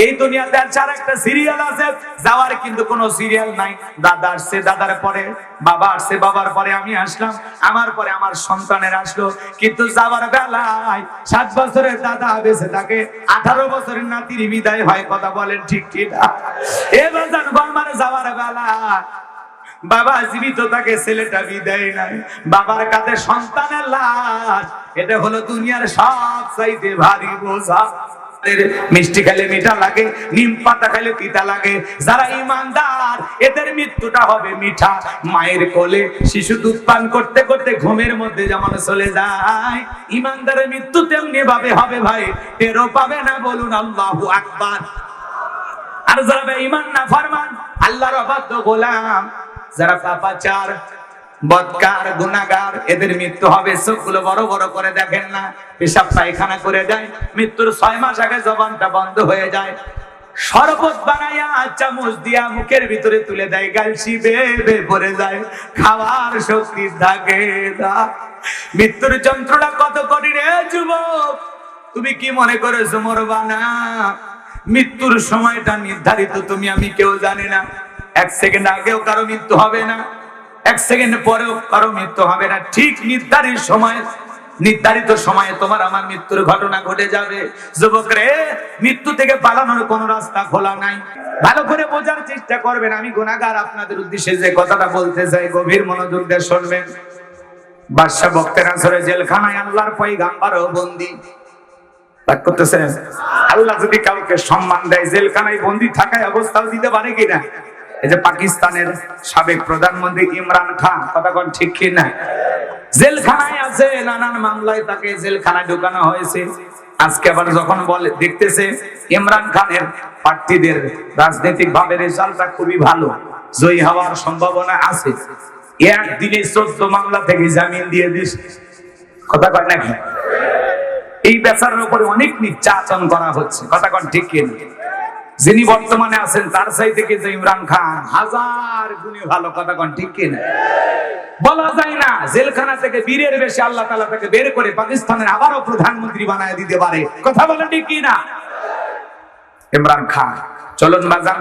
এই দুনিয়াতে আর একটা সিরিয়াল আছে, যাওয়ার কিন্তু কোনো সিরিয়াল নাই। দাদা আসছে, দাদার পরে বাবা আসছে, বাবার পরে আমি আসলাম, আমার পরে আমার সন্তানের আসলো। কিন্তু যাওয়ার বেলায় 7 বছরের দাদা বেঁচে থাকে, 18 বছরের নাতির বিদায় হয়। কথা বলেন ঠিক ঠিক না? এবার জানবো আমার যাওয়ার বেলা বাবা জীবিত থাকে, ছেলেটা বিদায় নাই, বাবার কাছে সন্তানের লাশ। এটা হলো দুনিয়ার সবচাইতে ভারী বোঝা। মিষ্টি খেলে মিঠা লাগে, নিম পাতা খেলে তিতা লাগে। যারা ইমানদার এদের মৃত্যুটা হবে মিঠা। মায়ের কোলে শিশু দুধ পান করতে করতে ঘুমের মধ্যে যেমন চলে যায়, ইমানদারের মৃত্যু তেমনি ভাবে হবে ভাই, টেরও পাবে না। বলুন আল্লাহু আকবার। আর যারা বেঈমান নাফরমান আল্লাহর অবাধ্য গোলাম, যারা পাপাচার বদকার গুনাহগার, এদের মৃত্যু হবে চোখগুলো বড় বড় করে দেখেন না, পেশাব পায়খানা করে যায়, মৃত্যুর 6 মাস আগে জবানটা বন্ধ হয়ে যায়। শরবত বানাইয়া চামচ দিয়া মুখের ভিতরে তুলে দেয়, গালসি বেয়ে পড়ে যায়, খাওয়ার শক্তি থাকে না। মৃত্যুর যন্ত্রণা কত কঠিন রে যুবক, তুমি কি মনে করেছো মরবা না? মৃত্যুর সময়টা নির্ধারিত, তুমি আমি কেউ জানি না। 1 সেকেন্ড আগেও কারো মৃত্যু হবে না, 1 সেকেন্ড পরেও কারো মৃত্যু হবে না। ঠিক নির্ধারিত সময়ে তোমার আমার মৃত্যুর ঘটনা ঘটে যাবে। যুবক রে, মৃত্যু থেকে পালানোর কোনো রাস্তা খোলা নাই। ভালো করে বোঝার চেষ্টা করবেন। আমি গুনাহগার, আপনাদের উদ্দেশ্যে যে কথাটা বলতে চাই গভীর মনোযোগ দিয়ে শুনবেন। বাদশা বখতিয়ার জেলখানায় আল্লাহর পয়গম্বরও বন্দী। করতেছেন আল্লাহ যদি কাউকে সম্মান দেয়, জেলখানায় বন্দী থাকায় অবস্থাও দিতে পারে কিনা? এই যে পাকিস্তানের সাবেক প্রধানমন্ত্রী ইমরান খান, কথা কোন ঠিক কিনা? জেলখানায় আছে, নানান মামলায় তাকে জেলখানায় ঢুকানো হয়েছে। আজকে আবার যখন বলে দেখতেছে ইমরান খানের প্রার্থীদের রাজনৈতিক ভাবে রেজাল্টটা খুবই ভালো, জয়ী হওয়ার সম্ভাবনা আছে, একদিনে 14 মামলা থেকে জামিন দিয়ে দিছে। কথা কয় না? এই বেচারার উপরে অনেক নির্যাতন করা হচ্ছে। কথা কোন ঠিক কিনা? যিনি বর্তমানে আছেন তার চাইতে কিন্তু ইমরান খান 1000 গুণে ভালো। কথা কোন ঠিক কিনা? বলা যায় না, জেলখানা থেকে বীরের বেশি আল্লাহ তাআলা তাকে বের করে পাকিস্তানের আবারও প্রধানমন্ত্রী বানায় দিতে পারে। কথা বলেন ঠিক কিনা? ইমরান খান, চলুন বাজান,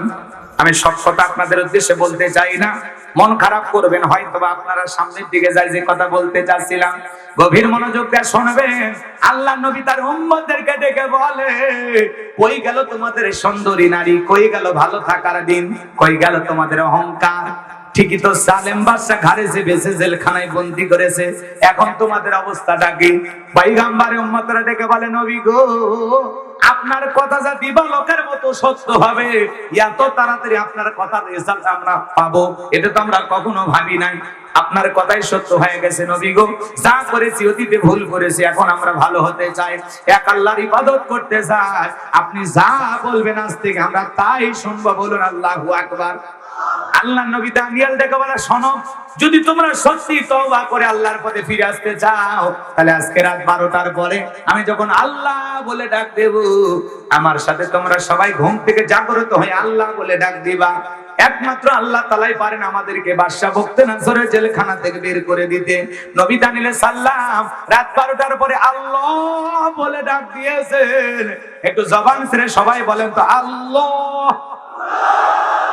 আমি সব কথা আপনাদের উদ্দেশ্যে বলতে চাই না, মন খারাপ করবেন হয়তো। আপনারা সামনের দিকে যাই যে কথা বলতে চাচ্ছিলাম, গভীর মনোযোগ দিয়ে শুনবেন। আল্লাহ নবী তার উম্মতদেরকে ডেকে বলে, কই গেল তোমাদের সুন্দরী নারী, কই গেল ভালো থাকার দিন, কই গেল তোমাদের অহংকার? ঠিকই তো, সালেম বাদশা ঘাড়ে চেপেছে, জেলখানায় বন্দী করেছে, এখন তোমাদের অবস্থাটা কি? পয়গম্বরের উম্মতরা ডেকে বলে, নবী গো, আপনার কথা যা দিবালোকের মতো সত্য হবে, এত তাড়াতাড়ি আপনার কথার রেজাল্ট আমরা পাবো, এটা তো আমরা কখনো ভাবি নাই। আপনার কথাই সত্য হয়ে গেছে নবী গো, যা করেছি অতীতে ভুল করেছি, এখন আমরা ভালো হতে চাই, এক আল্লাহর ইবাদত করতে চাই, আপনি যা বলবেন আজ থেকে আমরা তাই শুনবো। বলুন আল্লাহু আকবার। আল্লাহ নবী দানিয়েল ডেকে বলে, শোনো, যদি তোমরা সত্যি তওবা করে আল্লাহর পথে ফিরে আসতে চাও, তাহলে আজকে রাত 12টার পরে আমি যখন আল্লাহ বলে ডাক দেব, আমার সাথে তোমরা সবাই ঘুম থেকে জাগ্রত হয়ে আল্লাহ বলে ডাক দিবা। একমাত্র আল্লাহ তাআলাই পারেন আমাদেরকে বাদশা বখতিয়ার জেলখানা থেকে বের করে দিতে। নবী দানিয়েল সাল্লাম রাত 12টার পরে আল্লাহ বলে ডাক দিয়েছেন। একটু জবান ছেড়ে সবাই বলেন তো আল্লাহ।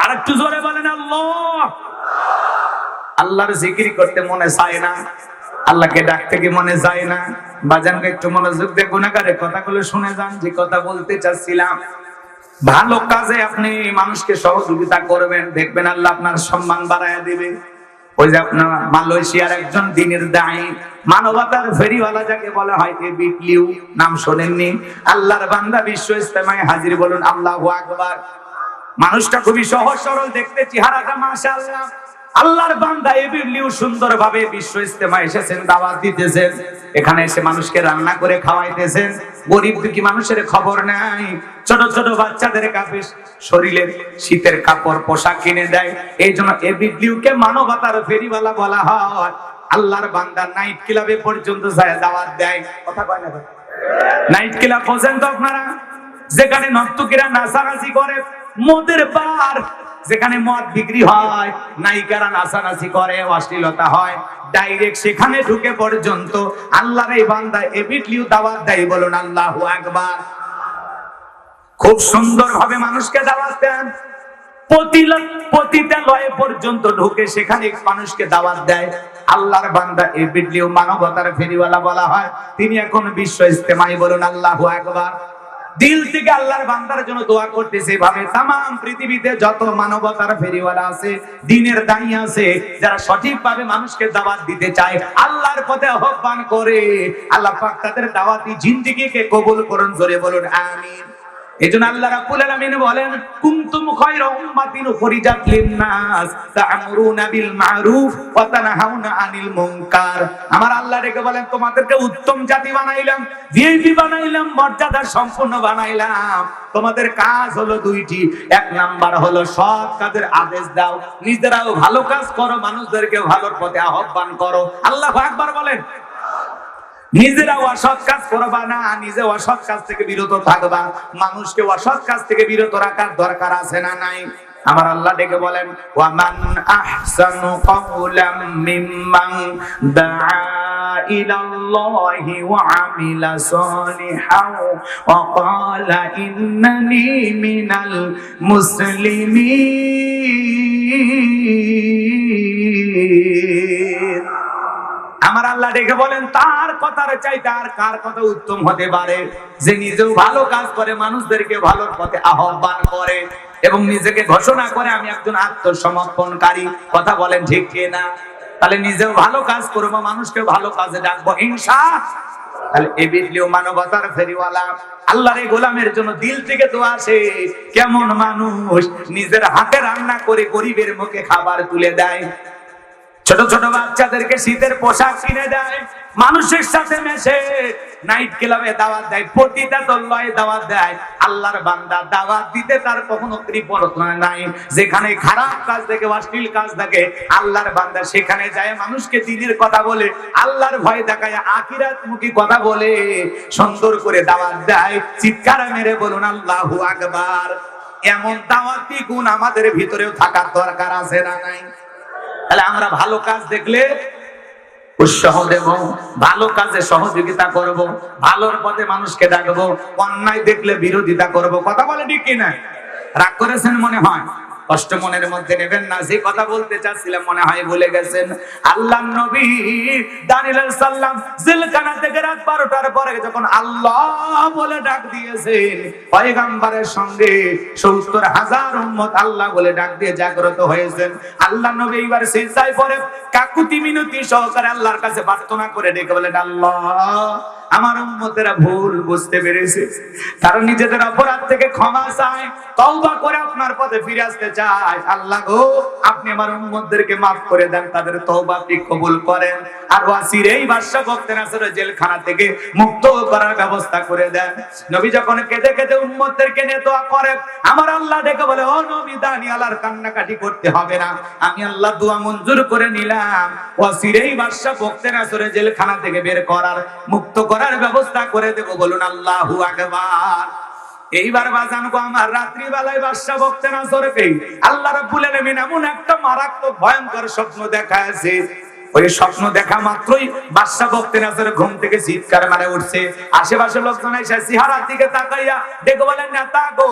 আর একটু জোরে বলেন আল্লাহ। আল্লাহর জিকির করতে মনে চায় না, আল্লাহকে ডাকতে কি মনে যায় না? বাজানকে একটু মনোযোগ দিয়ে গুনাহগারের কথাগুলো শুনে যান, যে কথা বলতে চাচ্ছিলাম। ভালো কাজে আপনি মানুষকে সহযোগিতা করবেন, দেখবেন আল্লাহ আপনার সম্মান বাড়ায় দিবে। ওই যে আপনার মালয়েশিয়ার একজন দ্বীনের দায়ী, মানবতার ফেরিওয়ালা যাকে বলা হয়, এবিট লিউ, নাম শোনেননি? আল্লাহর বান্দা বিশ্ব ইজতেমায় হাজির। বলুন আল্লাহু আকবার। মানুষটা খুবই সহজ সরল দেখতে, চেহারাটা মাশাআল্লাহ। আল্লাহর বান্দা এবিট লিউ সুন্দরভাবে বিশ্ব ইজতেমায় এসেছেন, দাওয়াত দিতেছেন, এখানে এসে মানুষকে রান্না করে খাওয়াইতেছেন। গরিব দুঃখী মানুষের খবর নাই, ছোট ছোট বাচ্চাদের কাপড়, শরীরের শীতের কাপড় পোশাক কিনে দেয়। এই জন্য এবিট লিউকে মানবতার ফেরিওয়ালা বলা হয়। আল্লাহর বান্দা নাইট ক্লাবে পর্যন্ত যায়, দাওয়াত দেয়। কথা কয় না? নাইট ক্লাব পর্যন্ত আপনারা, যেখানে নর্তকীরা নাচানাচি করে, মদের বার, যেখানে মদ বিক্রি হয়, নায়িকারা নাচানাচি করে, অশ্লীলতা হয়, ডাইরেক্ট সেখানে ঢুকে পর্যন্ত আল্লাহর এই বান্দা এবিট লিউ দাওয়াত দেয়। বলুন আল্লাহু আকবার। খুব সুন্দর ভাবে মানুষকে দাওয়াত দেন, পতিতালয়ে পর্যন্ত ঢুকে সেখানে মানুষকে দাওয়াত দেয়। আল্লাহর বান্দা এই বিডলিও মানবতার ফেরিওয়ালা বলা হয়। তিনি এখন বিশ্ব ইস্তেমায় বলুন আল্লাহু আকবার। দিল থেকে আল্লাহর বান্দার জন্য দোয়া করতেছে। ভাবে তাম পৃথিবীতে যত মানবতার ফেরিওয়ালা আছে, দিনের দায়ী আছে, যারা সঠিকভাবে মানুষকে দাওয়াত দিতে চায়, আল্লাহর পথে আহ্বান করে, আল্লাহ পাক তাদের দাওয়াতি জিন্দেগিকে কবুল করুন। জোরে বলুন আমিন। এজন্য আল্লাহ রাব্বুল আলামিন বলেন, কুনতুম খায়রা উম্মাতিন উখরিজাত লিন-নাস তা'মুরুনা বিল মা'রুফ ওয়া তানহাউনা আনিল মুনকার। আমার আল্লাহ ডেকে বলেন, তোমাদেরকে উত্তম জাতি বানাইলাম, ভিআইপি বানাইলাম, মর্যাদা সম্পন্ন বানাইলাম। তোমাদের কাজ হলো দুইটি। এক নাম্বার হলো সৎ কাজের আদেশ দাও, নিজেরাও ভালো কাজ করো, মানুষদেরকে ভালোর পথে আহ্বান করো। আল্লাহু আকবার বলেন। নিজেরা অসৎ কাজ করবা না, নিজে অসৎ কাজ থেকে বিরত থাকবা, মানুষকে অসৎ কাজ থেকে বিরত রাখার দরকার আছে না নাই? আমার আল্লাহ ডেকে বলেন, ওয়ামান আহসানু কাওলাম মিম্মান দাআ ইলাল্লাহি ওয়া আমিলা সালিহান ওয়া ক্বালা ইন্নানি মিনাল মুসলিমিন। আমার আল্লাহ ডেকে বলেন, তার কথার চাইতে আর কার কথা উত্তম হতে পারে, যে নিজেও ভালো কাজ করে, মানুষদেরকে ভালোর পথে আহ্বান করে এবং নিজেকে ঘোষণা করে আমি একজন আত্মসমর্পণকারী। কথা বলেন ঠিক কিনা? তাহলে নিজেও ভালো কাজ করবো, মানুষকে ভালো কাজে ডাকবো, ইনশাআল্লাহ। তাহলে এই বিডলিও মানবতার ফেরিওয়ালা আল্লাহর গোলামের জন্য দিল থেকে দোয়া আসে। কেমন মানুষ নিজের হাতে রান্না করে গরিবের মুখে খাবার তুলে দেয়, ছোট ছোট বাচ্চাদেরকে শীতের পোশাক কিনে দেয়, মানুষের সাথে মেশে, নাইট ক্লাবে দাওয়াত দেয়, পতিতালয়ে দাওয়াত দেয়। আল্লাহর বান্দা দাওয়াত দিতে তার কখনো কৃপণতা নাই। যেখানে খারাপ কাজ দেখে, অশ্লীল কাজ দেখে, আল্লাহর বান্দা সেখানে যায়, মানুষকে দ্বীনের কথা বলে, আল্লাহর ভয় দেখায়, আখিরাতমুখী কথা বলে, সুন্দর করে দাওয়াত দেয়। চিৎকার মেরে বলুন আল্লাহু আকবার। এমন দাওয়াতি গুণ আমাদের ভিতরেও থাকার দরকার আছে না নাই? তাহলে আমরা ভালো কাজ দেখলে উৎসাহ দেব, ভালো কাজে সহযোগিতা করব, ভালোর পথে মানুষকে ডাকবো, অন্যায় দেখলে বিরোধিতা করব। কথা বলে ঠিক কিনা? রাগ করেছেন মনে হয়? কষ্ট মনের মধ্যে নেবেন না। যে কথা বলতে চাচ্ছিলাম মনে হয় ভুলে গেছেন। আল্লাহর নবী দানিয়েল আলাইহিস সালাম জেলখানা থেকে রাত 12টার পরে যখন আল্লাহ বলে ডাক দিয়েছেন, পয়গম্বরের সঙ্গে ৭০,০০০ উম্মত আল্লাহ বলে ডাক দিয়ে জাগ্রত হয়েছেন। আল্লাহর নবী এবার সিজদায় পড়ে কাকুতি মিনতি সহকারে আল্লাহর কাছে প্রার্থনা করে ডেকে বলেন, আল্লাহ আমার উম্মতেরা ভুল বুঝতে পেরেছে, তারা নিজেদের অপরাধ থেকে ক্ষমা চায়, তওবা করে আপনার পথে ফিরে আসতে চায়। আল্লাহ গো, আপনি আমার উম্মতদেরকে maaf করে দেন, তাদের তওবা আপনি কবুল করেন, আর ওয়াসির এই বাদশা বখতে নাসরের জেলখানা থেকে মুক্ত করার ব্যবস্থা করে দেন। নবী যখন কেঁদে কেঁদে উম্মতদেরকে নিয়ে দোয়া করে, আমার আল্লাহ ডেকে বলে, ও নবী দানিয়েল আর কান্নাকাটি করতে হবে না, আমি আল্লাহ দোয়া মঞ্জুর করে নিলাম, ওয়াসির এই বাদশা বখতে নাসরের জেলখানা থেকে বের করার, মুক্ত করার ব্যবস্থা করে দেব। বলুন আল্লাহু আকবার। এইবার বাজান গো আমার, রাত্রি বেলায় বাদশা বখতে নাসরকে আল্লাহ রাব্বুল আলামিন এমন একটা মারাত্মক ভয়ঙ্কর স্বপ্ন দেখায়। ওই স্বপ্ন দেখা মাত্রই বাদশা বখতে নাসর ঘুম থেকে চিৎকার মারে উঠছে। আশেপাশে লোকজন এসে চেহারার দিকে তাকাইয়া ডেকে বলেন, নেতা গো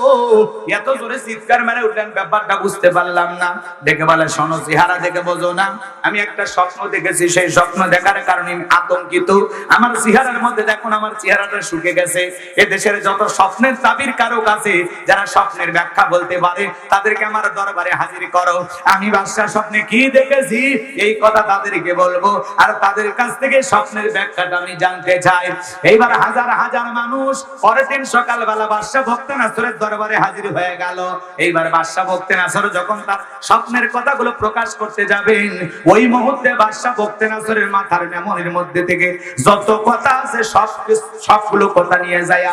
এত জোরে চিৎকার মারে উঠলেন, ব্যাপারটা বুঝতে পারলাম না। ডেকে বলে, শোনো, চেহারা দেখে বোঝো না, আমি একটা স্বপ্ন দেখেছি, সেই স্বপ্ন দেখার কারণে আমি আতঙ্কিত। আমার চেহারার মধ্যে দেখুন, আমার চেহারাটা শুকে গেছে। এদেশের যত স্বপ্নের তাবির কারক আছে, যারা স্বপ্নের ব্যাখ্যা বলতে পারে, তাদেরকে আমার দরবারে হাজির করো। আমি বাদশা স্বপ্নে কি দেখেছি এই কথা তাদেরকে বলবো, আর তাদের কাছ থেকে স্বপ্নের ব্যাখ্যাটা আমি জানতে চাই। এইবার হাজার হাজার মানুষ পরের দিন সকালবেলা বাদশা বখতে নাসরের দরবারে হাজির হয়ে গেল। এইবার বাদশা বখতে নাসর যখন তার স্বপ্নের কথাগুলো প্রকাশ করতে যাবেন, ওই মুহূর্তে বাদশা বখতে নাসরের মাথার মেমরির মধ্যে থেকে যত কথা আছে সবগুলো কথা নিয়ে যায়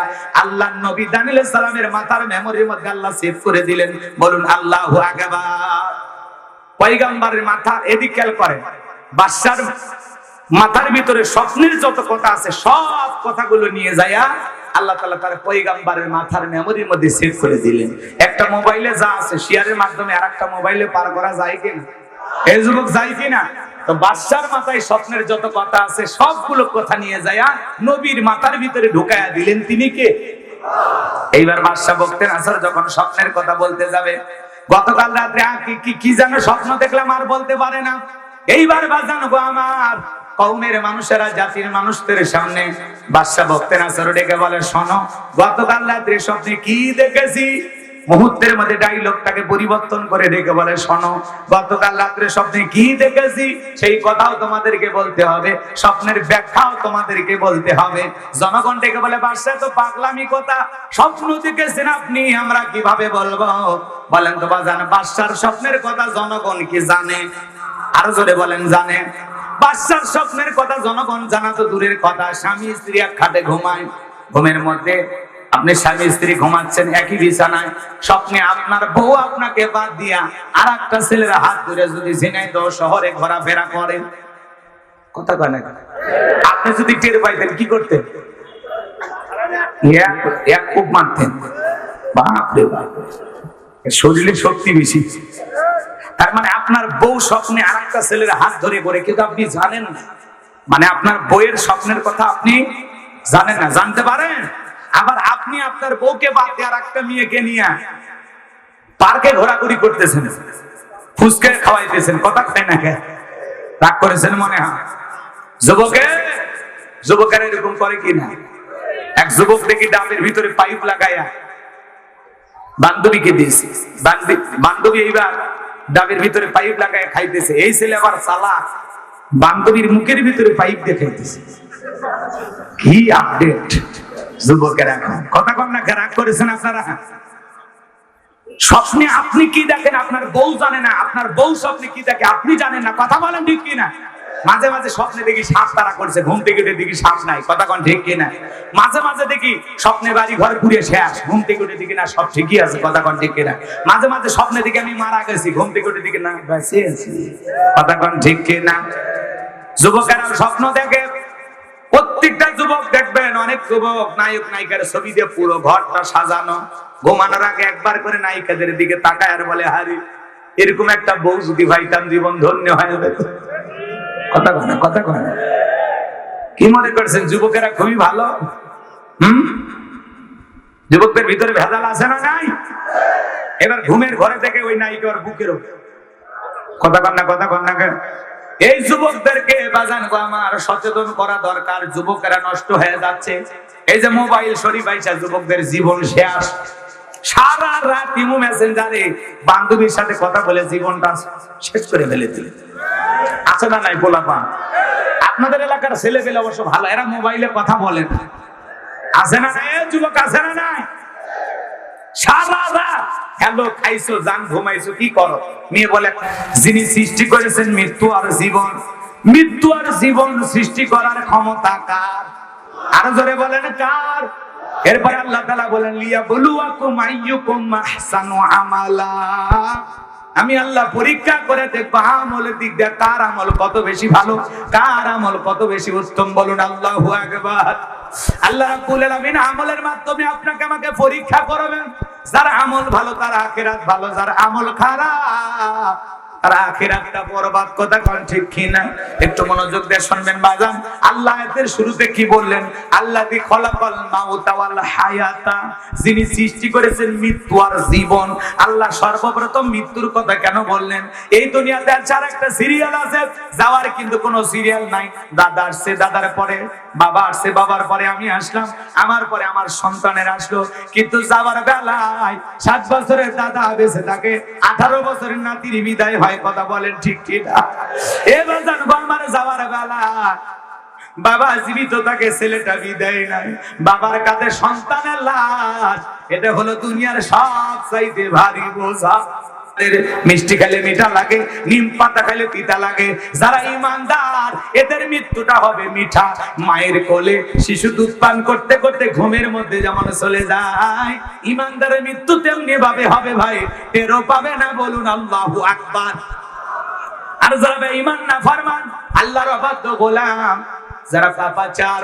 আল্লাহর নবী দানিয়েল আলাইহিস সালামের মাথার মেমরির মধ্যে আল্লাহ সেভ করে দিলেন। বলুন আল্লাহু আকবার। পয়গম্বরের মাথা এদিক খেয়াল করেন, বাদশার মাথার ভিতরে স্বপ্নের যত কথা আছে সব কথাগুলো নিয়ে যায় আল্লাহ তাআলা তার পয়গম্বরের মাথার মেমরির মধ্যে সেভ করে দিলেন। একটা মোবাইলে যা আছে শেয়ারের মাধ্যমে আরেকটা মোবাইলে পার করা যায় কিনা? এই যুবক যায় কিনা? তো বাদশার মাথায় স্বপ্নের যত কথা আছে সবগুলো কথা নিয়ে যায় নবীর মাথার ভিতরে ঢুকায়া দিলেন। তিনি কে? এইবার বাদশা বকতে নাসর যখন স্বপ্নের কথা বলতে যাবে, গতকাল রাত্রে কি যেন স্বপ্ন দেখলাম আর বলতে পারে না। এইবার বাজান গো আমার কওমের মানুষেরা, জাতির মানুষদের সামনে বাদশা বকতে নাসর ডেকে বলে, শোনো গতকাল রাত্রে স্বপ্নে কি দেখেছি। মুহূর্তের মধ্যে ডায়লগটাকে পরিবর্তন করে ডেকে বলে, শোনো গতকাল রাত্রে স্বপ্নে কি দেখেছি সেই কথাও তোমাদেরকে বলতে হবে, স্বপ্নের ব্যাখ্যাও তোমাদেরকে বলতে হবে। জনগণ ডেকে বলে, বাদশা তো পাগলামি কথা, স্বপ্ন দেখেছেন আপনি, আমরা কিভাবে বলবো? বলেন তো বাজান, বাদশার স্বপ্নের কথা জনগণ কি জানে? আরো জোরে বলেন, জানে? বাদশার স্বপ্নের কথা জনগণ জানা তো দূরের কথা, স্বামী স্ত্রী এক খাটে ঘুমায়, ঘুমের মধ্যে আপনি স্বামী স্ত্রী ঘুমাচ্ছেন একই বিছানায়, স্বপ্নে আপনার বউ আপনাকে বাদ দিয়া আর একটা ছেলের হাত ধরে যদি ঝিনাইদহ শহরে ঘোরাফেরা করে, কথা কয় না, আপনি যদি টের পাইতেন কি করতেন? এক কূপ মারতেন। বাপরে বাপ, শরীরে শক্তি বেশি। তার মানে আপনার বউ স্বপ্নে আর একটা ছেলের হাত ধরে করে, কিন্তু আপনি জানেন না, মানে আপনার বউয়ের স্বপ্নের কথা আপনি জানেন না, জানতে পারেন। আবার আপনি আপনার বউকে বাদ দিয়ে আর একটা মেয়েকে নিয়ে পার্কে ঘোরাঘুরি করতেছেন, ফুচকা খাওয়াইতেছেন, কথা খায় না, রাগ করেছেন মনে হয়? যুবকেরা এরকম করে কিনা? এক যুবক দেখি ডাবের ভিতরে পাইপ লাগাইয়া বান্ধবীকে দিয়েছে, বান্ধবী এইবার ডাবের ভিতরে পাইপ লাগাইয়া খাইতেছে। এই ছেলে আবার চালাক, বান্ধবীর মুখের ভিতরে পাইপ দিয়ে খাইতেছে। কি আপডেট যুবকেরা, কথা কম না, রাগ করেছেন আপনারা? স্বপ্নে আপনি কি দেখেন আপনার বউ জানে না, আপনার বউ স্বপ্নে কি দেখে আপনি জানেন না, কথা বলেন ঠিক কিনা? মাঝে মাঝে স্বপ্নে দেখি সাপ তারা করছে, ঘুম থেকে উঠে দেখি সাপ নাই, কথা কন ঠিক কিনা? মাঝে মাঝে দেখি স্বপ্নে বাড়ি ঘর পুড়ে শেষ, ঘুম থেকে উঠে দেখি না সব ঠিকই আছে, কথা কন ঠিক কিনা? মাঝে মাঝে স্বপ্নে দেখি আমি মারা গেছি, ঘুম থেকে উঠে দেখি না বেঁচে আছি, কথা কন ঠিক কিনা? যুবকেরা স্বপ্ন দেখে, প্রত্যেকটা যুবক দেখবেন, অনেক যুবক নায়ক নায়িকার ছবি দিয়ে পুরো ঘরটা সাজানো, ঘুমানোর আগে একবার করে নায়িকাদের দিকে তাকায় আর বলে, হারি এরকম একটা বউ যদি ভাইতাম জীবন ধন্য হয়ে যেত। কথা কয় না, কথা কয় না। কি মনে করছেন যুবকেরা খুবই ভালো? যুবকদের ভিতরে ভেজাল আছে না নাই? এবার ঘুমের ঘরে থেকে ওই নায়িকার বুকের উপর, কথা কন না, কথা কন না। এই যুবকদেরকে বাজান গো আমার সচেতন করা দরকার, যুবকেরা নষ্ট হয়ে যাচ্ছে। এই যে মোবাইল শরীফ আইসা যুবকদের জীবন শেষ, সারা রাত ইমো মেসেঞ্জারে বান্ধবীর সাথে কথা বলে জীবনটা শেষ করে ফেলে দিল। আছে না নাই পোলাপা? আপনাদের এলাকার ছেলে পেলে অবশ্য ভালো, এরা মোবাইলে কথা বলে না, আছে না নাই? যুবক আছে না নাই? সারা রাত হ্যালো খাইছো, জান ঘুমাইছো, কি করো? মেয়ে বলে, যিনি সৃষ্টি করেছেন মৃত্যু আর জীবন, মৃত্যু আর জীবন সৃষ্টি করার ক্ষমতা কার? আরো জোরে বলেন কার? এরপরে আল্লাহ তাআলা বলেন, লিয়াবলুয়াকুম আইয়ুকুম আহসানু আমালা, আমি আল্লাহ পরীক্ষা করে দেখবো আমলের দিক দিয়ে কার আমল কত বেশি ভালো, কার আমল কত বেশি উত্তম। বলুন আল্লাহু আকবার। আল্লাহ রাব্বুল আলামিন আমলের মাধ্যমে আপনাকে আমাকে পরীক্ষা করবেন। যার আমল ভালো তার আখিরাত ভালো, যার আমল খারাপ তার আখিরাতটা বরবাদ, কথা কোন ঠিক কিনা? একটু মনোযোগ দিয়ে শুনবেন বাজান। আল্লাহ এর শুরুতে কি বললেন? আল্লাযী খলাকাল মাউতা ওয়াল হায়াতা, যিনি সৃষ্টি করেছেন মৃত্যু আর জীবন। আল্লাহ সর্বপ্রথম মৃত্যুর কথা কেন বললেন? এই দুনিয়াতে আর একটা সিরিয়াল আছে, যাওয়ার কিন্তু কোনো সিরিয়াল নাই। দাদা আসছে, দাদার পরে বাবা আসছে, বাবার পরে আমি আসলাম, আমার পরে আমার সন্তানের আসলো, কিন্তু যাওয়ার বেলায় 7 বছরের দাদা বেঁচে থাকে, 18 বছরের নাতির বিদায় হয়, কথা বলেন ঠিক ঠিক না? এবার জানবো আমার যাওয়ার বেলা বাবা জীবিত থাকে, ছেলেটা বিদায় নাই, বাবার কাঁধে সন্তানের লাশ, এটা হলো দুনিয়ার সবচাইতে ভারী বোঝা। মিষ্টি খেলে মিঠা লাগে, নিম পাতা খেলে তিতা লাগে। যারা ইমানদার এদের মৃত্যুটা হবে মিঠা। মায়ের কোলে শিশু দুধ পান করতে করতে ঘুমের মধ্যে যেমন চলে যায়, ইমানদারের মৃত্যু তেমনি ভাবে হবে ভাই, টেরও পাবে না। বলুন আল্লাহু আকবার। আর যারা ঈমান না ফরমান, আল্লাহর অবাধ্য গোলাম, যারা পাপাচার,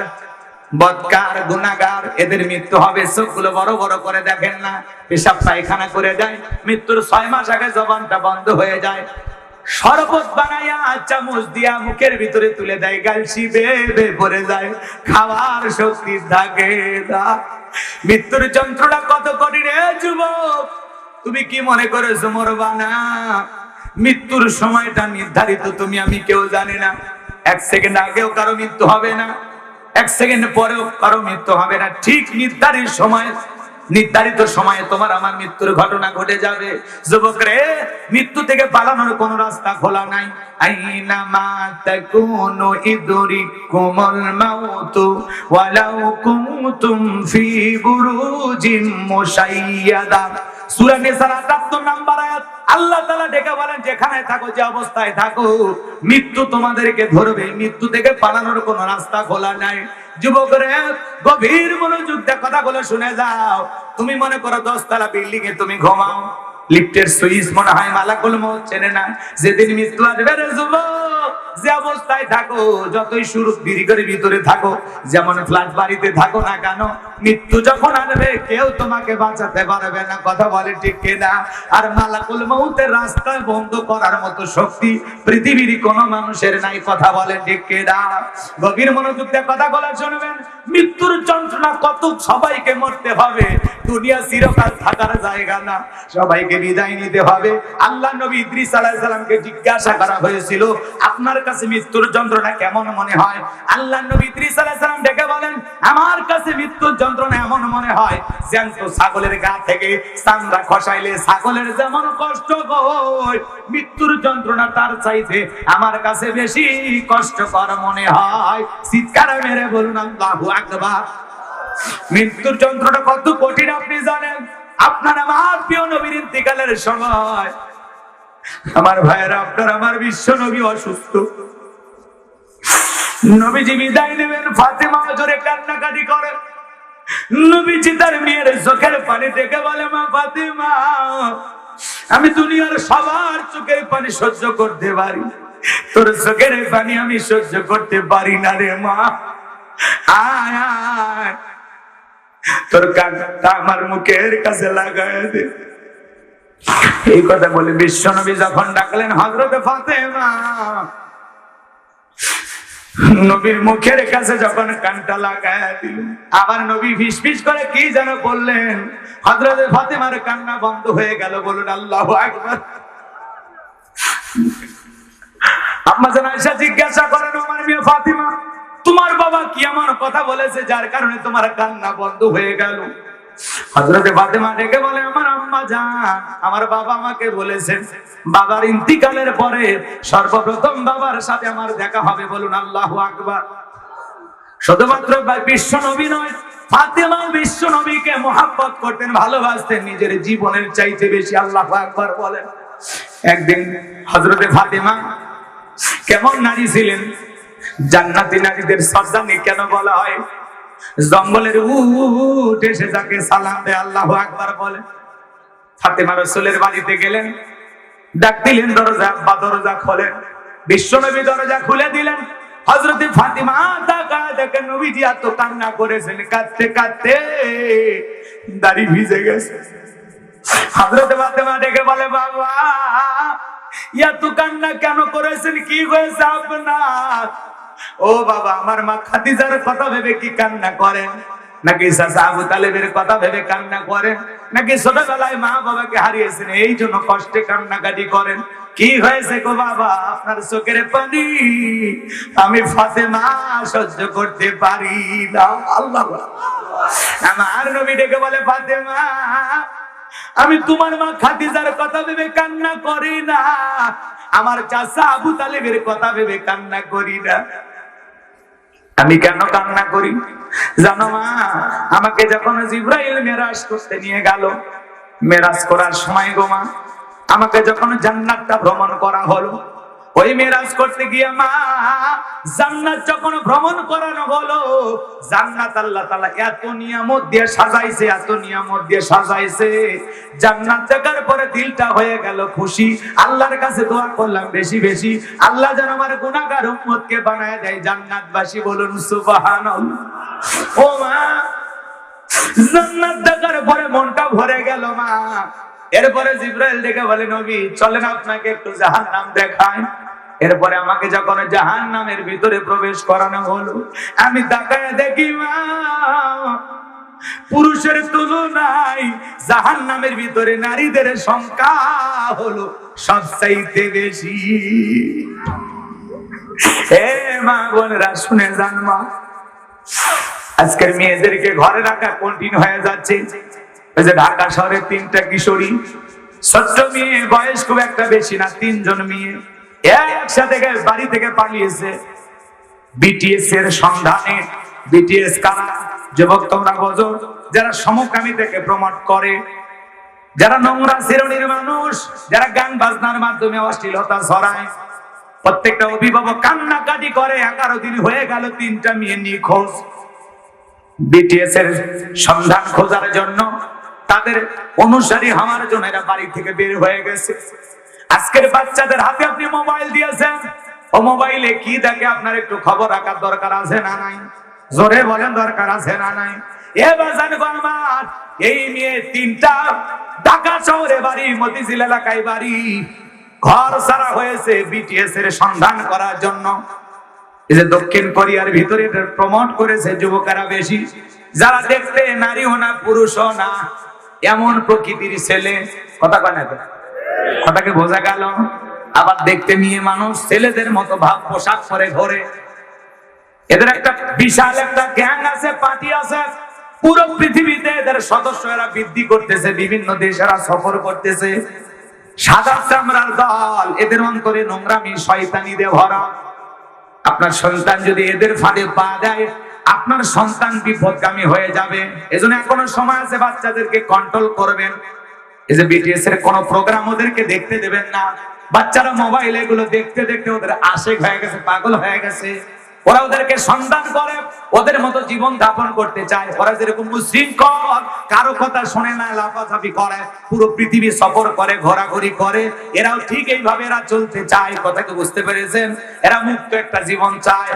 বদকার, গুনাহগার, এদের মৃত্যু হবে চোখগুলো বড় বড় করে দেখেন না, পেশাব পায়খানা করে যায়, মৃত্যুর 6 মাস আগে জবানটা বন্ধ হয়ে যায়, শরবত বানাইয়া চামচ দিয়া মুখের ভিতরে তুলে দেয়, গালসি বেয়ে বেয়ে পড়ে যায়, খাওয়ার শক্তি থাকে না। মৃত্যুর যন্ত্রণা কত কঠিন রে যুবক, তুমি কি মনে করেছো মরবা না? মৃত্যুর সময়টা নির্ধারিত, তুমি আমি কেউ জানি না। 1 সেকেন্ড আগেও কারো মৃত্যু হবে না, 1 সেকেন্ড পরেও কারো মৃত্যু হবে না। ঠিক নির্ধারিত সময়ে তোমার আমার মৃত্যুর ঘটনা ঘটে যাবে। যুবক রে, মৃত্যু থেকে পালানোর কোনো রাস্তা খোলা নাই। আইনামা তাকুনু ইদরিকুমুল মাউতু ওয়ালাউ কুনতুম ফি বুরুজিম মুশাইয়াদা। সূরা নিসার 78 নম্বর আয়াত। আল্লাহ তাআলা ডেকে বলেন, যেখানে থাকো, যে অবস্থায় থাকো, মৃত্যু তোমাদেরকে ধরবে। মৃত্যু থেকে পালানোর কোনো রাস্তা খোলা নাই। যুবকরে, গভীর মনোযোগ দিয়ে কথাগুলো শুনে যাও। তুমি মনে করো 10 তলা বিল্ডিং এ তুমি ঘুমাও, লিফটের সুইচ মনে হয় মালাকুল মউত চেনে না। যেদিন মৃত্যু আসবে রে যুবক, যে অবস্থায় থাকো, যতই সুরুপ দীর্ঘের ভিতরে থাকো, যেমন ফ্ল্যাট বাড়িতে থাকো না কেন, মৃত্যু যখন আসবে কেউ তোমাকে বাঁচাতে পারবে না। কথা বলে ঠিক কিনা? আর মালাকুল মউতের রাস্তা বন্ধ করার মতো শক্তি পৃথিবীর কোনো মানুষের নাই। কথা বলে ঠিক কিনা? গভীর মনোযোগ দিয়ে কথা বলা শুনবেন। মৃত্যুর যন্ত্রণা কত, সবাইকে মরতে হবে। দুনিয়া চিরকাল থাকার জায়গা না, সবাইকে বিদায় নিতে হবে। আল্লাহ নবী ইদ্রিস আলাইহিস সালামকে জিজ্ঞাসা করা হয়েছিল, আপনার কাছে মৃত্যুর যন্ত্রণা কেমন মনে হয়? আল্লাহ নবী ইদ্রিস আলাইহিস সালাম ডেকে বলেন, আমার কাছে মৃত্যুর যন্ত্রণা এমন মনে হয়, জ্যান্ত ছাগলের গা থেকে চামড়া খসাইলে ছাগলের যেমন কষ্ট হয়, মৃত্যুর যন্ত্রণা তার চাইতে আমার কাছে বেশি কষ্টকর মনে হয়। চিৎকার মেরে বলুন আল্লাহু আকবার। মৃত্যুর যন্ত্রণা কত কঠিন আপনি জানেন? আপনার আমার প্রিয় নবীর ইন্তিকালের সময়, আমার ভাইয়েরা, আপনার আমার বিশ্ব নবী অসুস্থ। নবীজি বিদায় নেবেন, ফাতেমা জোরে কান্নাকাটি করেন। নবীজি তার মেয়ের চোখের পানি দেখে বলে, মা ফাতেমা, আমি দুনিয়ার সবার চোখের পানি সহ্য করতে পারি, তোর চোখের পানি আমি সহ্য করতে পারি না রে মা। আয় আয়, তোর কানটা আমার মুখের কাছে লাগায় দে। এই কথা বলে বিশ্বনবী যখন ডাকলেন হযরত ফাতেমা, নবীর মুখের কাছে যখন কানটা লাগায় দিল, আবার নবী ফিসফিস করে কি যেন বললেন, হযরত ফাতেমার কান্না বন্ধ হয়ে গেল। বলুন আল্লাহু আকবার। আম্মা জান আয়েশা জিজ্ঞাসা করেন, আমার মেয়ে ফাতেমা, তোমার বাবা কি এমন কথা বলেছে যার কারণে তোমার কান্না বন্ধ হয়ে গেল? হযরত ফাতেমা ডেকে বলে, আমার আম্মা জান, আমার বাবা আমাকে বলেছেন বাবার ইন্তিকালের পরে সর্বপ্রথম বাবার সাথে আমার দেখা হবে। বলুন আল্লাহু আকবার। শুধুমাত্র বিশ্ব নবী নয়, ফাতেমা বিশ্ব নবীকে মহব্বত করতেন, ভালোবাসতেন নিজের জীবনের চাইতে বেশি। আল্লাহু আকবার বলেন। একদিন হযরত ফাতেমা কেমন নারী ছিলেন? জান্নাতি নারীদের সর্দানি কেন বলা হয়? জঙ্গলের উট এসে যাকে সালাম দেয়, আল্লাহু আকবার বলে। ফাতেমা রাসূলের বাড়িতে গেলেন, ডাক দিলেন, দরজা বা দরজা খোলেন। বিশ্বনবী দরজা খুলে দিলেন। হযরত ফাতেমা তাকায় দেখেন নবীজি এত কান্না করেছেন, কাঁদতে কাঁদতে দাড়ি ভিজে গেছে। হযরত ফাতেমা ডেকে বলে, বাবা, এত কান্না কেন করেছেন? কি হয়েছে আপনার? ও বাবা, আমার মা খাদিজার কথা ভেবে কি কান্না করেন? নাকি চাচা আবু তালেবের কথা ভেবে কান্না করেন? নাকি ছোটবেলায় মা বাবাকে হারিয়েছেন এই জন্য কষ্টে কান্নাকাটি করেন? কি হয়েছে গো বাবা? আপনার চোখের পানি আমি ফাতেমা সহ্য করতে পারি না। আল্লাহ, আমার নবী ডেকে বলে, ফাতেমা, আমি তোমার মা খাদিজার কথা ভেবে কান্না করি না, আমার চাচা আবু তালেবের কথা ভেবে কান্না করি না। আমি কেন কান্না করি জানো মা? আমাকে যখন জিবরাইল মেরাজ করতে নিয়ে গেল, মেরাজ করার সময় গো মা, আমাকে যখন জান্নাতটা ভ্রমণ করা হলো, ওই মেরাজ করতে গিয়ে মা, জান্নাত যখন ভ্রমণ করানো হলো, জান্নাত আল্লাহ তাআলা এত নিয়ামত দিয়ে সাজাইছে, এত নিয়ামত দিয়ে সাজাইছে, জান্নাত দেখার পরে দিলটা হয়ে গেল খুশি। আল্লাহর কাছে দোয়া করলাম বেশি বেশি, আল্লাহ যেন আমার গুনাহগার উম্মতকে বানায় দেয় জান্নাতবাসী। বলুন সুবহানাল্লাহ। ও মা, জান্নাত দেখার পরে মনটা ভরে গেল মা। এরপরে জিবরাইল ডেকে বলে, নবী চলেন আপনাকে একটু জাহান্নাম দেখায়। এরপরে আমাকে যখন জাহান্নামের ভিতরে প্রবেশ করানো হলো, আমি তাকায় দেখি মা, পুরুষের তুলনায় জাহান্নামের ভিতরে নারীদের সংখ্যা হলো সবচাইতে বেশি। হে মা বোনেরা শুনে যান মা, আজকের মেয়েদেরকে ঘরে রাখা কঠিন হয়ে যাচ্ছে। ওই যে ঢাকা শহরে 3টা কিশোরী, ছোট্ট মেয়ে, বয়স খুব একটা বেশি না, 3 জন মেয়ে একসাথে বাড়ি থেকে পালিয়েছে বিটিএস এর সন্ধানে। বিটিএস কারা? যুবক তোমরা বোঝো, যারা সমকামী থেকে প্রমোট করে, যারা নোংরা শ্রেণীর মানুষ, যারা গান বাজনার মাধ্যমে অশ্লীলতা ছড়ায়। প্রত্যেকটা অভিভাবক কান্নাকাটি করে, 11 দিন হয়ে গেল 3টা মেয়ে নিখোঁজ। বিটিএস এর সন্ধান খোঁজার জন্য, তাদের অনুসারী হওয়ার জন্য এরা বাড়ি থেকে বের হয়ে গেছে। আজকের বাচ্চাদের হাতে আপনি মোবাইল দিয়েছেন, ও মোবাইলে কি দেখে আপনার একটু খবর রাখার দরকার আছে না নাই? জোরে বলেন, দরকার আছে না নাই? এই মেয়ে 3টা ঢাকা শহরে বাড়ি, মতিঝিল এলাকায় বাড়ি, ঘর ছাড়া হয়েছে বিটিএস এর সন্ধান করার জন্য। এই যে দক্ষিণ কোরিয়ার ভিতরে এটা প্রমোট করেছে যুবকেরা বেশি, যারা দেখতে নারীও না পুরুষও না, এমন প্রকৃতির ছেলে। কথা কয় না? কথাকে বোঝা গেল? আবার দেখতে মেয়ে মানুষ, ছেলেদের মতো ভাব পোশাক পরে ঘোরে। এদের একটা বিশাল একটা গ্যাং আছে, পার্টি আছে, পুরো পৃথিবীতে এদের সদস্যরা বৃদ্ধি করতেছে, বিভিন্ন দেশেরা সফর করতেছে। সাদা চামড়ার দল, এদের অন্তরে নোংরামি শয়তানি দিয়ে ভরা। আপনার সন্তান যদি এদের ফাঁদে পা দেয়, আপনার সন্তান বিপদগামী হয়ে যাবে। এজন্য এখনো সময় আছে, বাচ্চাদেরকে কন্ট্রোল করবেন। এই যে বিটিএস এর কোন প্রোগ্রাম ওদেরকে দেখতে দেবেন না। বাচ্চারা মোবাইল এগুলো দেখতে দেখতে ওদের আশেক হয়ে গেছে, পাগল হয়ে গেছে। ওরা ওদেরকে সন্ধান করে, ওদের মতো জীবন যাপন করতে চায়। ওরা যেরকম উশৃঙ্খল, কারো কথা শোনে না, লাফালাফি করে, পুরো পৃথিবী সফর করে, ঘোরাঘুরি করে, এরাও ঠিক এইভাবে এরা চলতে চায়। কথা কি বুঝতে পেরেছেন? এরা মুক্ত একটা জীবন চায়,